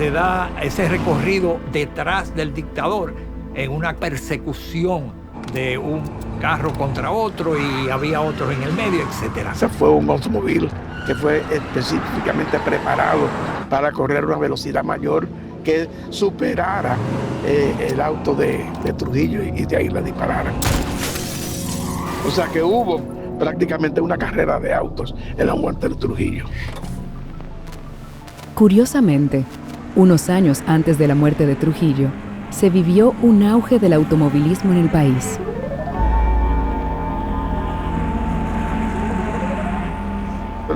le da ese recorrido detrás del dictador en una persecución de un carro contra otro y había otros en el medio, etc. Ese fue un automóvil que fue específicamente preparado para correr a una velocidad mayor que superara el auto de Trujillo y de ahí le dispararan. O sea que hubo prácticamente una carrera de autos en la muerte de Trujillo. Curiosamente, unos años antes de la muerte de Trujillo, se vivió un auge del automovilismo en el país.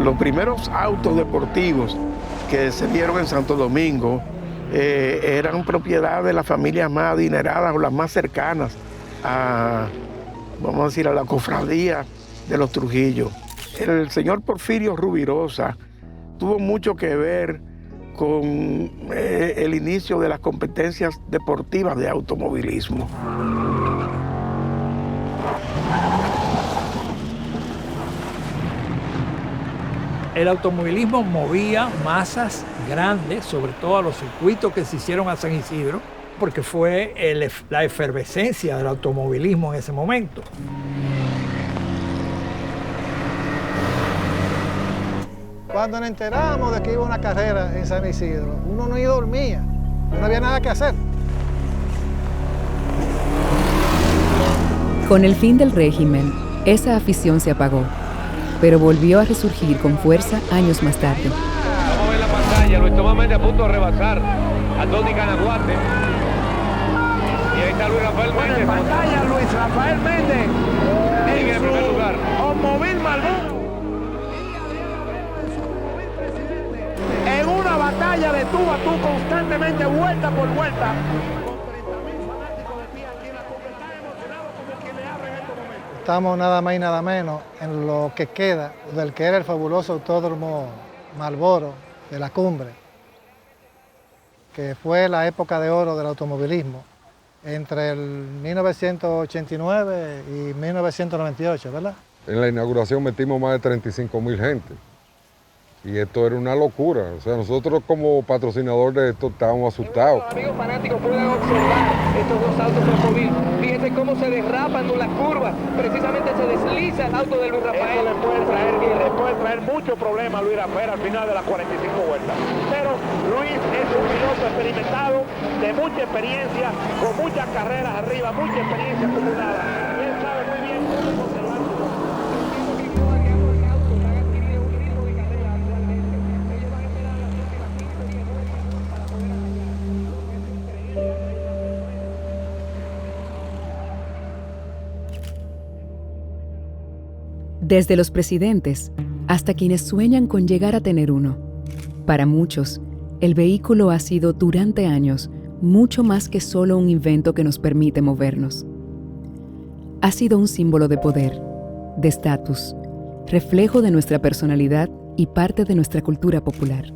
Los primeros autos deportivos que se vieron en Santo Domingo eran propiedad de las familias más adineradas o las más cercanas a, vamos a decir, a la cofradía de los Trujillo. El señor Porfirio Rubirosa tuvo mucho que ver con el inicio de las competencias deportivas de automovilismo. El automovilismo movía masas grandes, sobre todo a los circuitos que se hicieron a San Isidro, porque fue la efervescencia del automovilismo en ese momento. Cuando nos enteramos de que iba una carrera en San Isidro, uno no dormía, no había nada que hacer. Con el fin del régimen, esa afición se apagó, pero volvió a resurgir con fuerza años más tarde. Vamos a ver la pantalla, Luis Tomás Méndez a punto de rebasar a Tony Canaguate. Y ahí está Luis Rafael Méndez. En pantalla, Luis Rafael Méndez. En el primer lugar. Automóvil Marlboro. En una batalla de tú a tú, constantemente, vuelta por vuelta. Estamos nada más y nada menos en lo que queda del que era el fabuloso autódromo Marlboro de la Cumbre, que fue la época de oro del automovilismo entre el 1989 y 1998, ¿verdad? En la inauguración metimos más de 35,000 gente. Y esto era una locura. O sea, nosotros como patrocinador de esto estábamos asustados. Los amigos fanáticos pueden observar estos dos autos de automóvil. Fíjense cómo se derrapan con las curvas. Precisamente se desliza el auto de Luis Rafael. Eso le puede traer muchos problemas a Luis Rafael al final de las 45 vueltas. Pero Luis es un piloto experimentado, de mucha experiencia, con muchas carreras arriba, mucha experiencia acumulada. Y él sabe muy bien cómo conservar su voz. Desde los presidentes hasta quienes sueñan con llegar a tener uno. Para muchos, el vehículo ha sido durante años mucho más que solo un invento que nos permite movernos. Ha sido un símbolo de poder, de estatus, reflejo de nuestra personalidad y parte de nuestra cultura popular.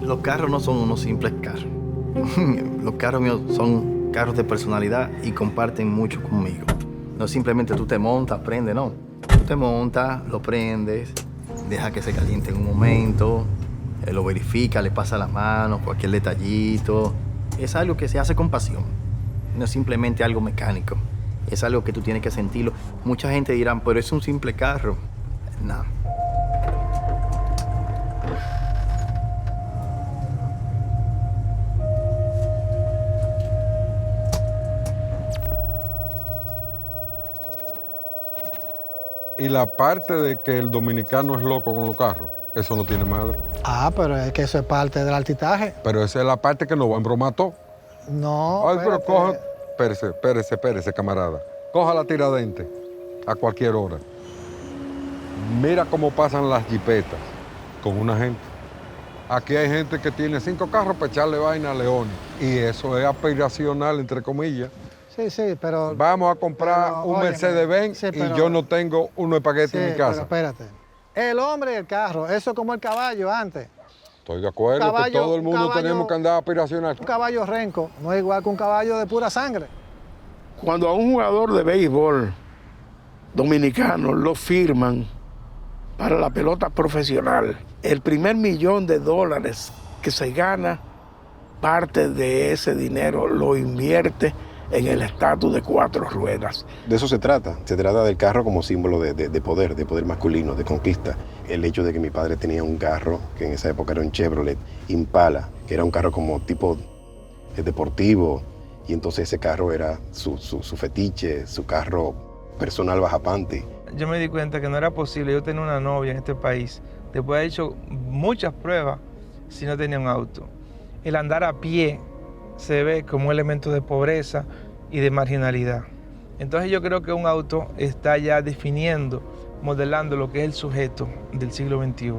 Los carros no son unos simples carros. Los carros míos son carros de personalidad y comparten mucho conmigo. No simplemente tú te montas, prendes, no. Tú te montas, lo prendes, deja que se caliente en un momento, lo verifica, le pasa la mano, cualquier detallito. Es algo que se hace con pasión. No es simplemente algo mecánico. Es algo que tú tienes que sentirlo. Mucha gente dirá, pero es un simple carro. No. Y la parte de que el dominicano es loco con los carros, eso no tiene madre. Ah, pero es que eso es parte del altitaje. Pero esa es la parte que nos va a embromar todo. No, Ay, pero coge... Espérese, camarada. Coja la Tiradentes a cualquier hora. Mira cómo pasan las jipetas con una gente. Aquí hay gente que tiene 5 carros para echarle vaina a leones. Y eso es aspiracional, entre comillas. Sí, pero... Vamos a comprar un Mercedes-Benz y yo no tengo uno espagueti en mi casa. Pero espérate. El hombre y el carro, eso es como el caballo antes. Estoy de acuerdo que todo el mundo tenemos que andar aspiracional. Un caballo renco no es igual que un caballo de pura sangre. Cuando a un jugador de béisbol dominicano lo firman para la pelota profesional, el primer $1,000,000 que se gana, parte de ese dinero lo invierte en el estatus de 4 ruedas. De eso se trata del carro como símbolo de poder masculino, de conquista. El hecho de que mi padre tenía un carro, que en esa época era un Chevrolet Impala, que era un carro como tipo deportivo, y entonces ese carro era su fetiche, su carro personal bajapante. Yo me di cuenta que no era posible yo tener una novia en este país, después de haber hecho muchas pruebas, si no tenía un auto. El andar a pie se ve como un elemento de pobreza y de marginalidad. Entonces yo creo que un auto está ya definiendo, modelando lo que es el sujeto del siglo XXI.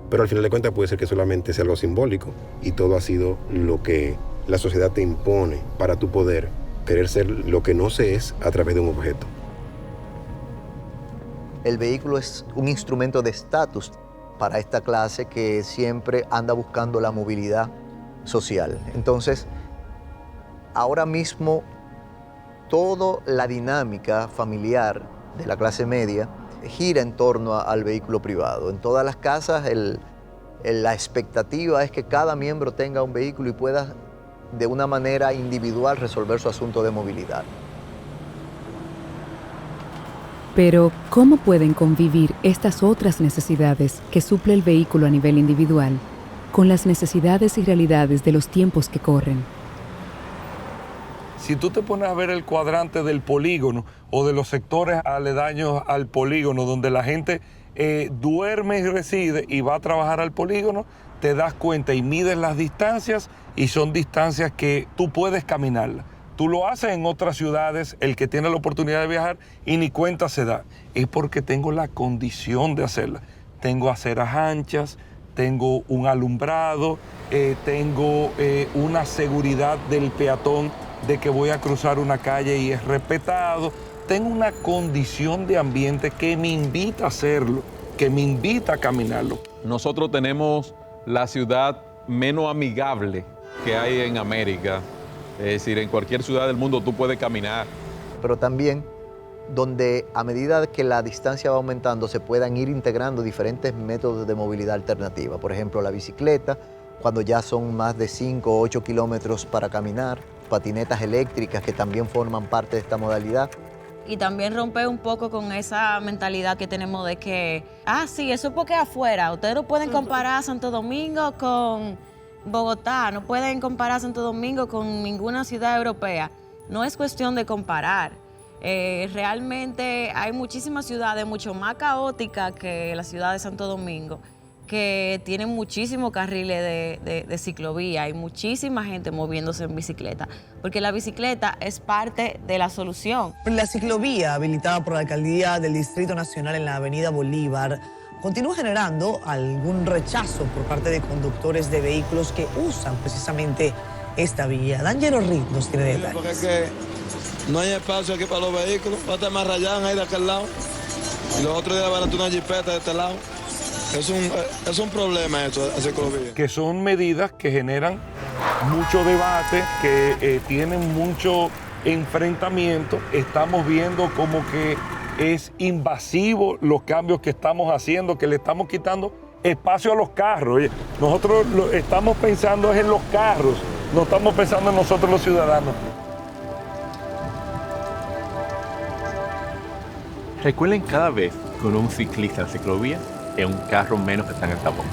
Pero al final de cuentas puede ser que solamente sea algo simbólico y todo ha sido lo que la sociedad te impone para tu poder querer ser lo que no se es a través de un objeto. El vehículo es un instrumento de estatus para esta clase que siempre anda buscando la movilidad social. Entonces, ahora mismo, toda la dinámica familiar de la clase media gira en torno al vehículo privado. En todas las casas, la expectativa es que cada miembro tenga un vehículo y pueda, de una manera individual, resolver su asunto de movilidad. Pero, ¿cómo pueden convivir estas otras necesidades que suple el vehículo a nivel individual con las necesidades y realidades de los tiempos que corren? Si tú te pones a ver el cuadrante del polígono o de los sectores aledaños al polígono donde la gente duerme y reside y va a trabajar al polígono, te das cuenta y mides las distancias y son distancias que tú puedes caminarlas. Tú lo haces en otras ciudades, el que tiene la oportunidad de viajar y ni cuenta se da. Es porque tengo la condición de hacerla. Tengo aceras anchas, tengo un alumbrado, tengo una seguridad del peatón de que voy a cruzar una calle y es respetado. Tengo una condición de ambiente que me invita a hacerlo, que me invita a caminarlo. Nosotros tenemos la ciudad menos amigable que hay en América. Es decir, en cualquier ciudad del mundo tú puedes caminar. Pero también donde a medida que la distancia va aumentando se puedan ir integrando diferentes métodos de movilidad alternativa. Por ejemplo, la bicicleta, cuando ya son más de 5 o 8 kilómetros para caminar, patinetas eléctricas que también forman parte de esta modalidad. Y también romper un poco con esa mentalidad que tenemos de que, sí, eso es porque afuera. Ustedes no pueden comparar Santo Domingo con Bogotá, no pueden comparar Santo Domingo con ninguna ciudad europea. No es cuestión de comparar. Realmente hay muchísimas ciudades mucho más caóticas que la ciudad de Santo Domingo, que tienen muchísimos carriles de ciclovía y muchísima gente moviéndose en bicicleta, porque la bicicleta es parte de la solución. La ciclovía habilitada por la Alcaldía del Distrito Nacional en la Avenida Bolívar continúa generando algún rechazo por parte de conductores de vehículos que usan precisamente esta vía. D'Angelo Reed nos tiene detalles. Porque es que no hay espacio aquí para los vehículos, va a estar más rayán ahí de aquel lado y los otros días van a tener una jipeta de este lado. Es un problema eso, la ciclovía. Que son medidas que generan mucho debate, que tienen mucho enfrentamiento. Estamos viendo como que es invasivo los cambios que estamos haciendo, que le estamos quitando espacio a los carros. Oye, nosotros estamos pensando en los carros, no estamos pensando en nosotros los ciudadanos. Recuerden cada vez con un ciclista en la ciclovía es un carro menos que está en el tapón.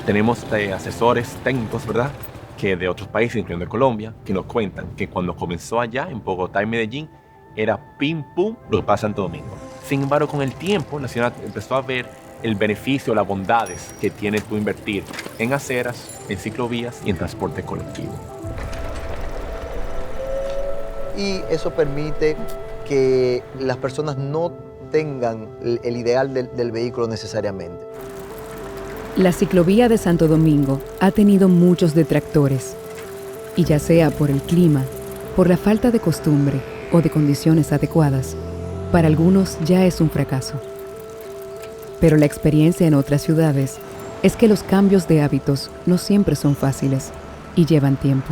Tenemos asesores técnicos, ¿verdad?, que de otros países, incluyendo Colombia, que nos cuentan que cuando comenzó allá, en Bogotá y Medellín, era pim pum lo que pasa en Santo Domingo. Sin embargo, con el tiempo, la ciudad empezó a ver el beneficio, las bondades que tiene tú invertir en aceras, en ciclovías y en transporte colectivo. y eso permite que las personas no tengan el ideal del vehículo necesariamente. La ciclovía de Santo Domingo ha tenido muchos detractores, y ya sea por el clima, por la falta de costumbre o de condiciones adecuadas, para algunos ya es un fracaso. Pero la experiencia en otras ciudades es que los cambios de hábitos no siempre son fáciles y llevan tiempo.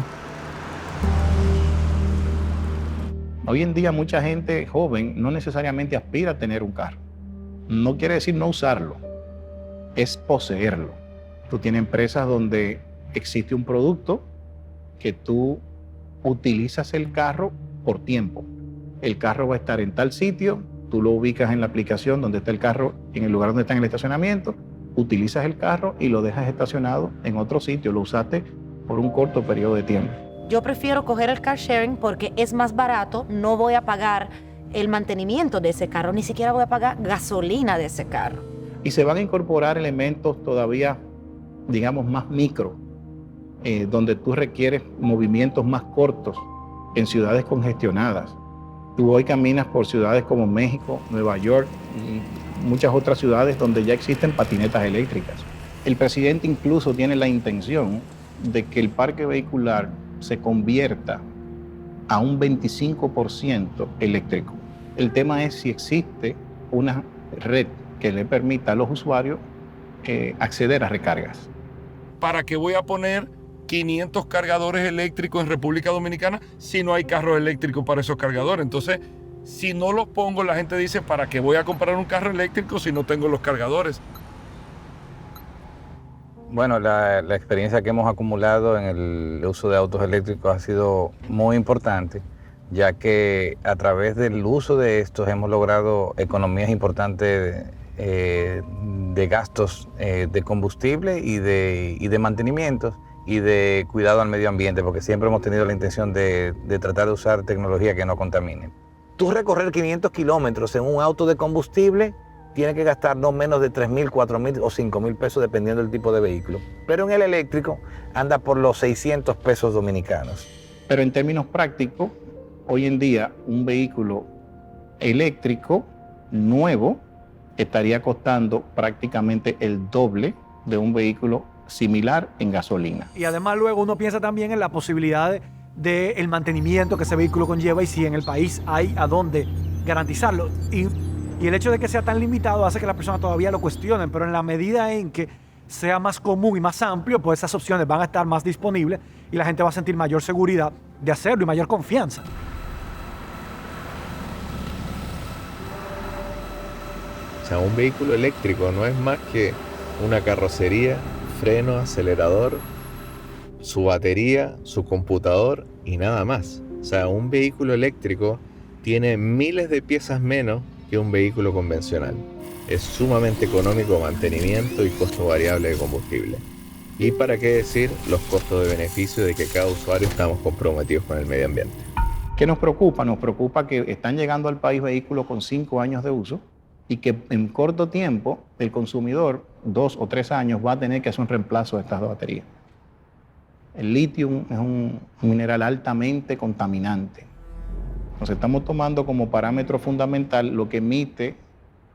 Hoy en día mucha gente joven no necesariamente aspira a tener un carro. No quiere decir no usarlo, es poseerlo. Tú tienes empresas donde existe un producto que tú utilizas el carro por tiempo. El carro va a estar en tal sitio, tú lo ubicas en la aplicación donde está el carro, en el lugar donde está en el estacionamiento, utilizas el carro y lo dejas estacionado en otro sitio, lo usaste por un corto periodo de tiempo. Yo prefiero coger el car sharing porque es más barato, no voy a pagar el mantenimiento de ese carro, ni siquiera voy a pagar gasolina de ese carro. Y se van a incorporar elementos todavía, digamos, más micro, donde tú requieres movimientos más cortos en ciudades congestionadas. Tú hoy caminas por ciudades como México, Nueva York y muchas otras ciudades donde ya existen patinetas eléctricas. El presidente incluso tiene la intención de que el parque vehicular se convierta a un 25% eléctrico. El tema es si existe una red que le permita a los usuarios acceder a recargas. ¿Para qué voy a poner 500 cargadores eléctricos en República Dominicana si no hay carros eléctricos para esos cargadores? Entonces, si no los pongo, la gente dice, ¿para qué voy a comprar un carro eléctrico si no tengo los cargadores? Bueno, la experiencia que hemos acumulado en el uso de autos eléctricos ha sido muy importante, ya que a través del uso de estos hemos logrado economías importantes de gastos de combustible y de mantenimientos y de cuidado al medio ambiente, porque siempre hemos tenido la intención de tratar de usar tecnología que no contamine. Tú recorrer 500 kilómetros en un auto de combustible tiene que gastar no menos de 3.000, 4.000 o 5.000 pesos dependiendo del tipo de vehículo. Pero en el eléctrico anda por los 600 pesos dominicanos. Pero en términos prácticos, hoy en día un vehículo eléctrico nuevo estaría costando prácticamente el doble de un vehículo similar en gasolina. Y además luego uno piensa también en la posibilidad del mantenimiento que ese vehículo conlleva y si en el país hay a dónde garantizarlo. Y el hecho de que sea tan limitado hace que las personas todavía lo cuestionen, pero en la medida en que sea más común y más amplio, pues esas opciones van a estar más disponibles y la gente va a sentir mayor seguridad de hacerlo y mayor confianza. O sea, un vehículo eléctrico no es más que una carrocería, freno, acelerador, su batería, su computador y nada más. O sea, un vehículo eléctrico tiene miles de piezas menos que un vehículo convencional. Es sumamente económico mantenimiento y costo variable de combustible. Y para qué decir los costos de beneficio de que cada usuario estamos comprometidos con el medio ambiente. ¿Qué nos preocupa? Nos preocupa que están llegando al país vehículos con 5 años de uso y que en corto tiempo el consumidor, 2 o 3 años, va a tener que hacer un reemplazo de estas dos baterías. El litio es un mineral altamente contaminante. Nos estamos tomando como parámetro fundamental lo que emite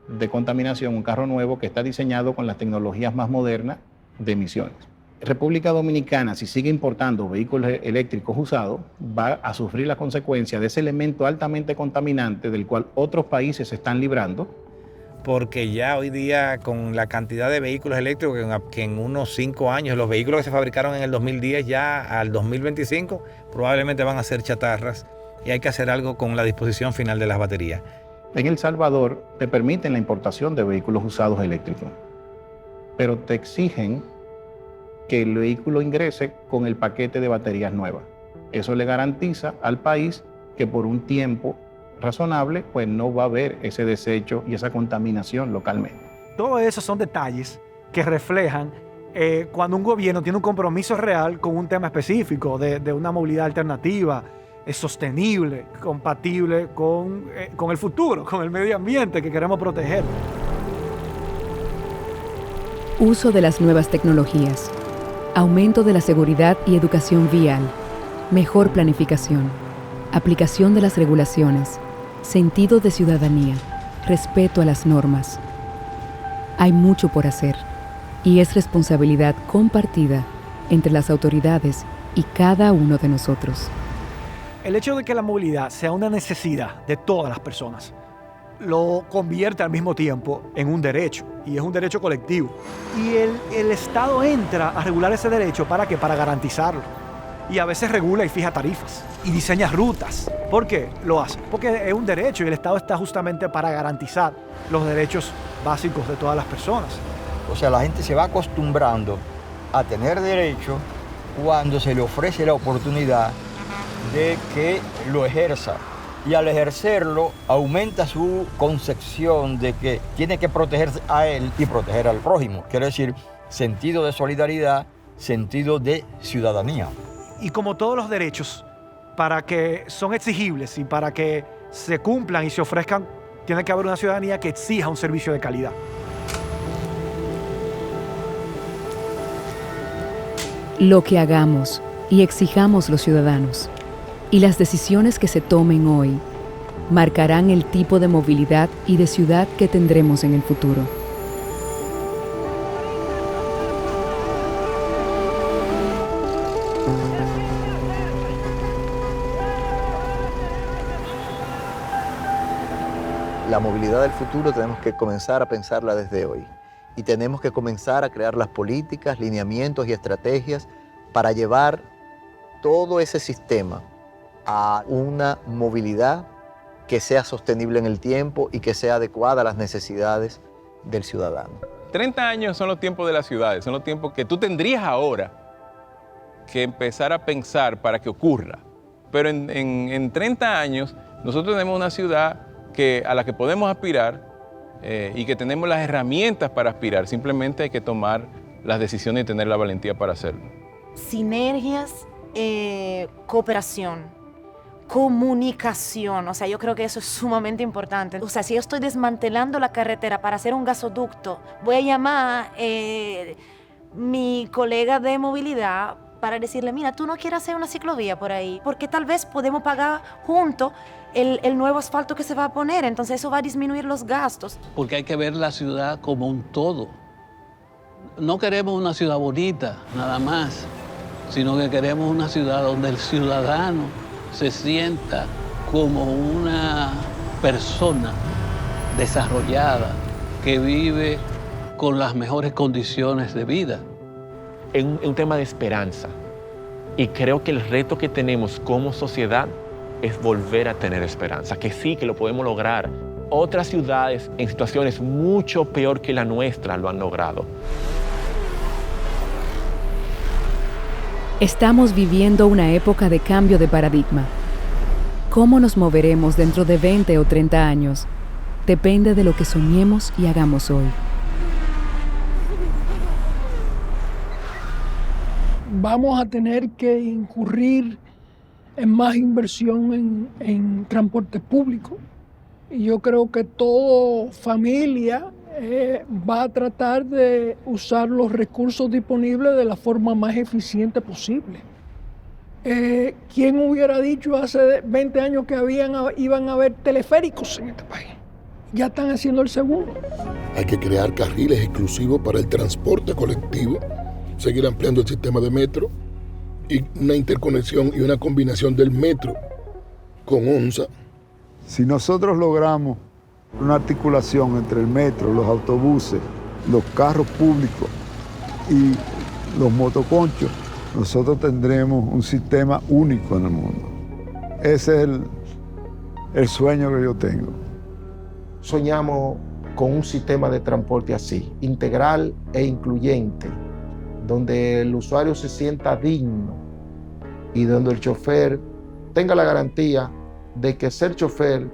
de contaminación un carro nuevo que está diseñado con las tecnologías más modernas de emisiones. República Dominicana, si sigue importando vehículos eléctricos usados, va a sufrir la consecuencia de ese elemento altamente contaminante del cual otros países se están librando. Porque ya hoy día con la cantidad de vehículos eléctricos que en unos 5 años, los vehículos que se fabricaron en el 2010 ya al 2025 probablemente van a ser chatarras y hay que hacer algo con la disposición final de las baterías. En El Salvador te permiten la importación de vehículos usados eléctricos, pero te exigen que el vehículo ingrese con el paquete de baterías nuevas. Eso le garantiza al país que por un tiempo razonable, pues no va a haber ese desecho y esa contaminación localmente. Todos esos son detalles que reflejan cuando un gobierno tiene un compromiso real con un tema específico de una movilidad alternativa, sostenible, compatible con el futuro, con el medio ambiente que queremos proteger. Uso de las nuevas tecnologías, aumento de la seguridad y educación vial, mejor planificación, aplicación de las regulaciones, sentido de ciudadanía, respeto a las normas. Hay mucho por hacer y es responsabilidad compartida entre las autoridades y cada uno de nosotros. El hecho de que la movilidad sea una necesidad de todas las personas lo convierte al mismo tiempo en un derecho, y es un derecho colectivo. Y el Estado entra a regular ese derecho, ¿para qué? Para garantizarlo. Y a veces regula y fija tarifas y diseña rutas. ¿Por qué lo hace? Porque es un derecho y el Estado está justamente para garantizar los derechos básicos de todas las personas. O sea, la gente se va acostumbrando a tener derecho cuando se le ofrece la oportunidad de que lo ejerza. Y al ejercerlo, aumenta su concepción de que tiene que protegerse a él y proteger al prójimo. Quiere decir, sentido de solidaridad, sentido de ciudadanía. Y como todos los derechos, para que son exigibles y para que se cumplan y se ofrezcan, tiene que haber una ciudadanía que exija un servicio de calidad. Lo que hagamos y exijamos los ciudadanos y las decisiones que se tomen hoy marcarán el tipo de movilidad y de ciudad que tendremos en el futuro. La movilidad del futuro tenemos que comenzar a pensarla desde hoy. Y tenemos que comenzar a crear las políticas, lineamientos y estrategias para llevar todo ese sistema a una movilidad que sea sostenible en el tiempo y que sea adecuada a las necesidades del ciudadano. 30 años son los tiempos de las ciudades, son los tiempos que tú tendrías ahora que empezar a pensar para que ocurra. Pero en 30 años nosotros tenemos una ciudad a la que podemos aspirar y que tenemos las herramientas para aspirar. Simplemente hay que tomar las decisiones y tener la valentía para hacerlo. Sinergias, cooperación, comunicación, o sea, yo creo que eso es sumamente importante. O sea, si yo estoy desmantelando la carretera para hacer un gasoducto, voy a llamar a mi colega de movilidad para decirle, mira, tú no quieres hacer una ciclovía por ahí, porque tal vez podemos pagar juntos el nuevo asfalto que se va a poner, entonces eso va a disminuir los gastos. Porque hay que ver la ciudad como un todo. No queremos una ciudad bonita, nada más, sino que queremos una ciudad donde el ciudadano se sienta como una persona desarrollada que vive con las mejores condiciones de vida. Es un tema de esperanza. Y creo que el reto que tenemos como sociedad es volver a tener esperanza, que sí, que lo podemos lograr. Otras ciudades en situaciones mucho peor que la nuestra lo han logrado. Estamos viviendo una época de cambio de paradigma. ¿Cómo nos moveremos dentro de 20 o 30 años? Depende de lo que soñemos y hagamos hoy. Vamos a tener que incurrir en más inversión en transporte público. Y yo creo que toda familia va a tratar de usar los recursos disponibles de la forma más eficiente posible. ¿Quién hubiera dicho hace 20 años que iban a haber teleféricos en este país? Ya están haciendo el segundo. Hay que crear carriles exclusivos para el transporte colectivo, seguir ampliando el sistema de metro y una interconexión y una combinación del metro con ONSA. Si nosotros logramos una articulación entre el metro, los autobuses, los carros públicos y los motoconchos, nosotros tendremos un sistema único en el mundo. Ese es el sueño que yo tengo. Soñamos con un sistema de transporte así, integral e incluyente, donde el usuario se sienta digno y donde el chofer tenga la garantía de que ser chofer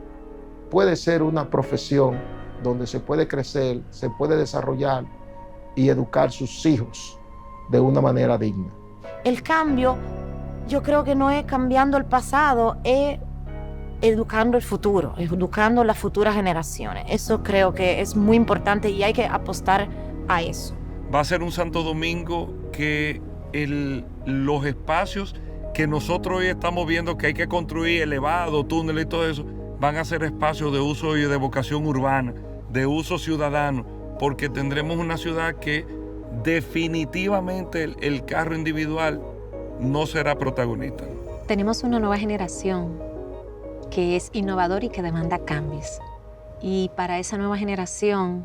puede ser una profesión donde se puede crecer, se puede desarrollar y educar sus hijos de una manera digna. El cambio, yo creo que no es cambiando el pasado, es educando el futuro, educando las futuras generaciones. Eso creo que es muy importante y hay que apostar a eso. Va a ser un Santo Domingo que los espacios que nosotros hoy estamos viendo que hay que construir elevados, túneles y todo eso, van a ser espacios de uso y de vocación urbana, de uso ciudadano, porque tendremos una ciudad que definitivamente el carro individual no será protagonista. Tenemos una nueva generación que es innovadora y que demanda cambios. Y para esa nueva generación,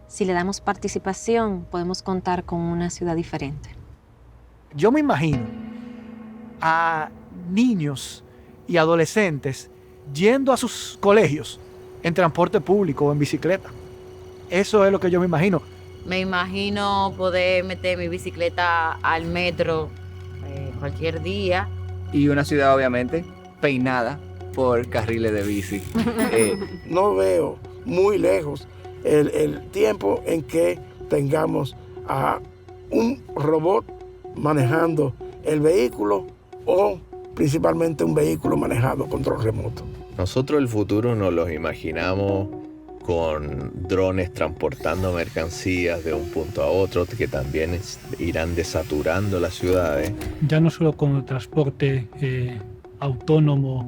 si le damos participación, podemos contar con una ciudad diferente. Yo me imagino a niños y adolescentes yendo a sus colegios en transporte público o en bicicleta. Eso es lo que yo me imagino. Me imagino poder meter mi bicicleta al metro cualquier día. Y una ciudad obviamente peinada por carriles de bici. No veo muy lejos el tiempo en que tengamos a un robot manejando el vehículo o principalmente un vehículo manejado a control remoto. Nosotros el futuro nos lo imaginamos con drones transportando mercancías de un punto a otro, que también irán desaturando las ciudades. Ya no solo con el transporte autónomo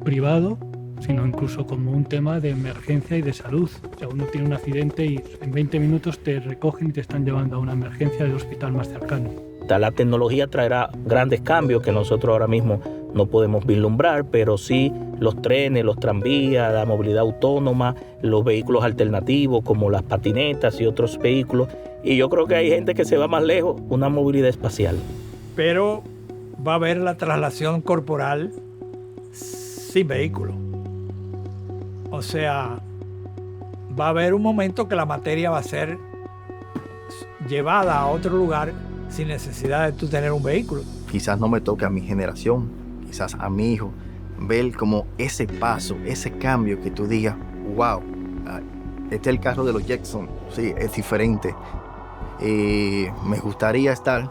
privado, sino incluso como un tema de emergencia y de salud. O sea, uno tiene un accidente y en 20 minutos te recogen y te están llevando a una emergencia del hospital más cercano. La tecnología traerá grandes cambios que nosotros ahora mismo no podemos vislumbrar, pero sí los trenes, los tranvías, la movilidad autónoma, los vehículos alternativos como las patinetas y otros vehículos. Y yo creo que hay gente que se va más lejos, una movilidad espacial. Pero va a haber la traslación corporal sin vehículo. O sea, va a haber un momento que la materia va a ser llevada a otro lugar sin necesidad de tú tener un vehículo. Quizás no me toque a mi generación, quizás a mi hijo, ver como ese paso, ese cambio que tú digas, wow, este es el carro de los Jetson, sí, es diferente. Me gustaría estar,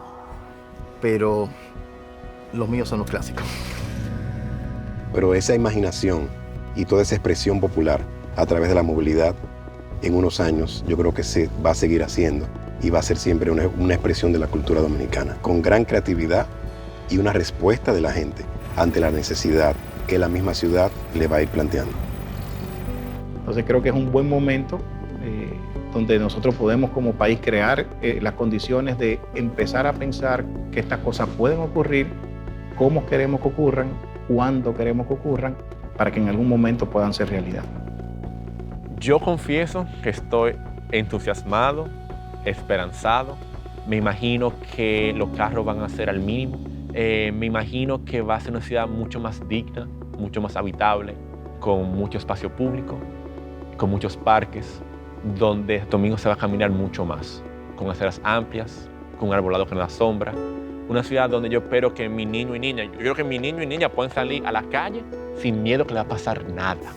pero los míos son los clásicos. Pero esa imaginación y toda esa expresión popular a través de la movilidad, en unos años yo creo que se va a seguir haciendo y va a ser siempre una expresión de la cultura dominicana, con gran creatividad y una respuesta de la gente ante la necesidad que la misma ciudad le va a ir planteando. Entonces creo que es un buen momento donde nosotros podemos como país crear las condiciones de empezar a pensar que estas cosas pueden ocurrir, cómo queremos que ocurran, cuándo queremos que ocurran, para que en algún momento puedan ser realidad. Yo confieso que estoy entusiasmado, esperanzado. Me imagino que los carros van a ser al mínimo. Me imagino que va a ser una ciudad mucho más digna, mucho más habitable, con mucho espacio público, con muchos parques, donde el domingo se va a caminar mucho más, con aceras amplias, con un arbolado que nos da sombra. Una ciudad donde yo espero que mi niño y niña, yo quiero que mi niño y niña puedan salir a la calle sin miedo que le va a pasar nada.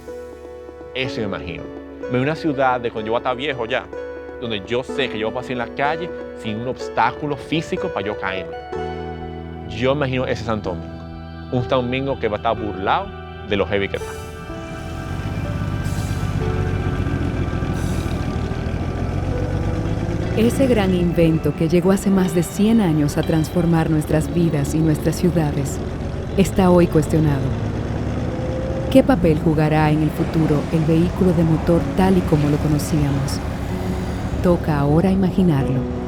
Eso me imagino. Una ciudad de cuando yo voy a estar viejo ya, donde yo sé que yo voy a pasar en la calle sin un obstáculo físico para yo caerme. Yo imagino ese Santo Domingo. Un Santo Domingo que va a estar burlado de lo heavy que está. Ese gran invento que llegó hace más de 100 años a transformar nuestras vidas y nuestras ciudades está hoy cuestionado. ¿Qué papel jugará en el futuro el vehículo de motor tal y como lo conocíamos? Toca ahora imaginarlo.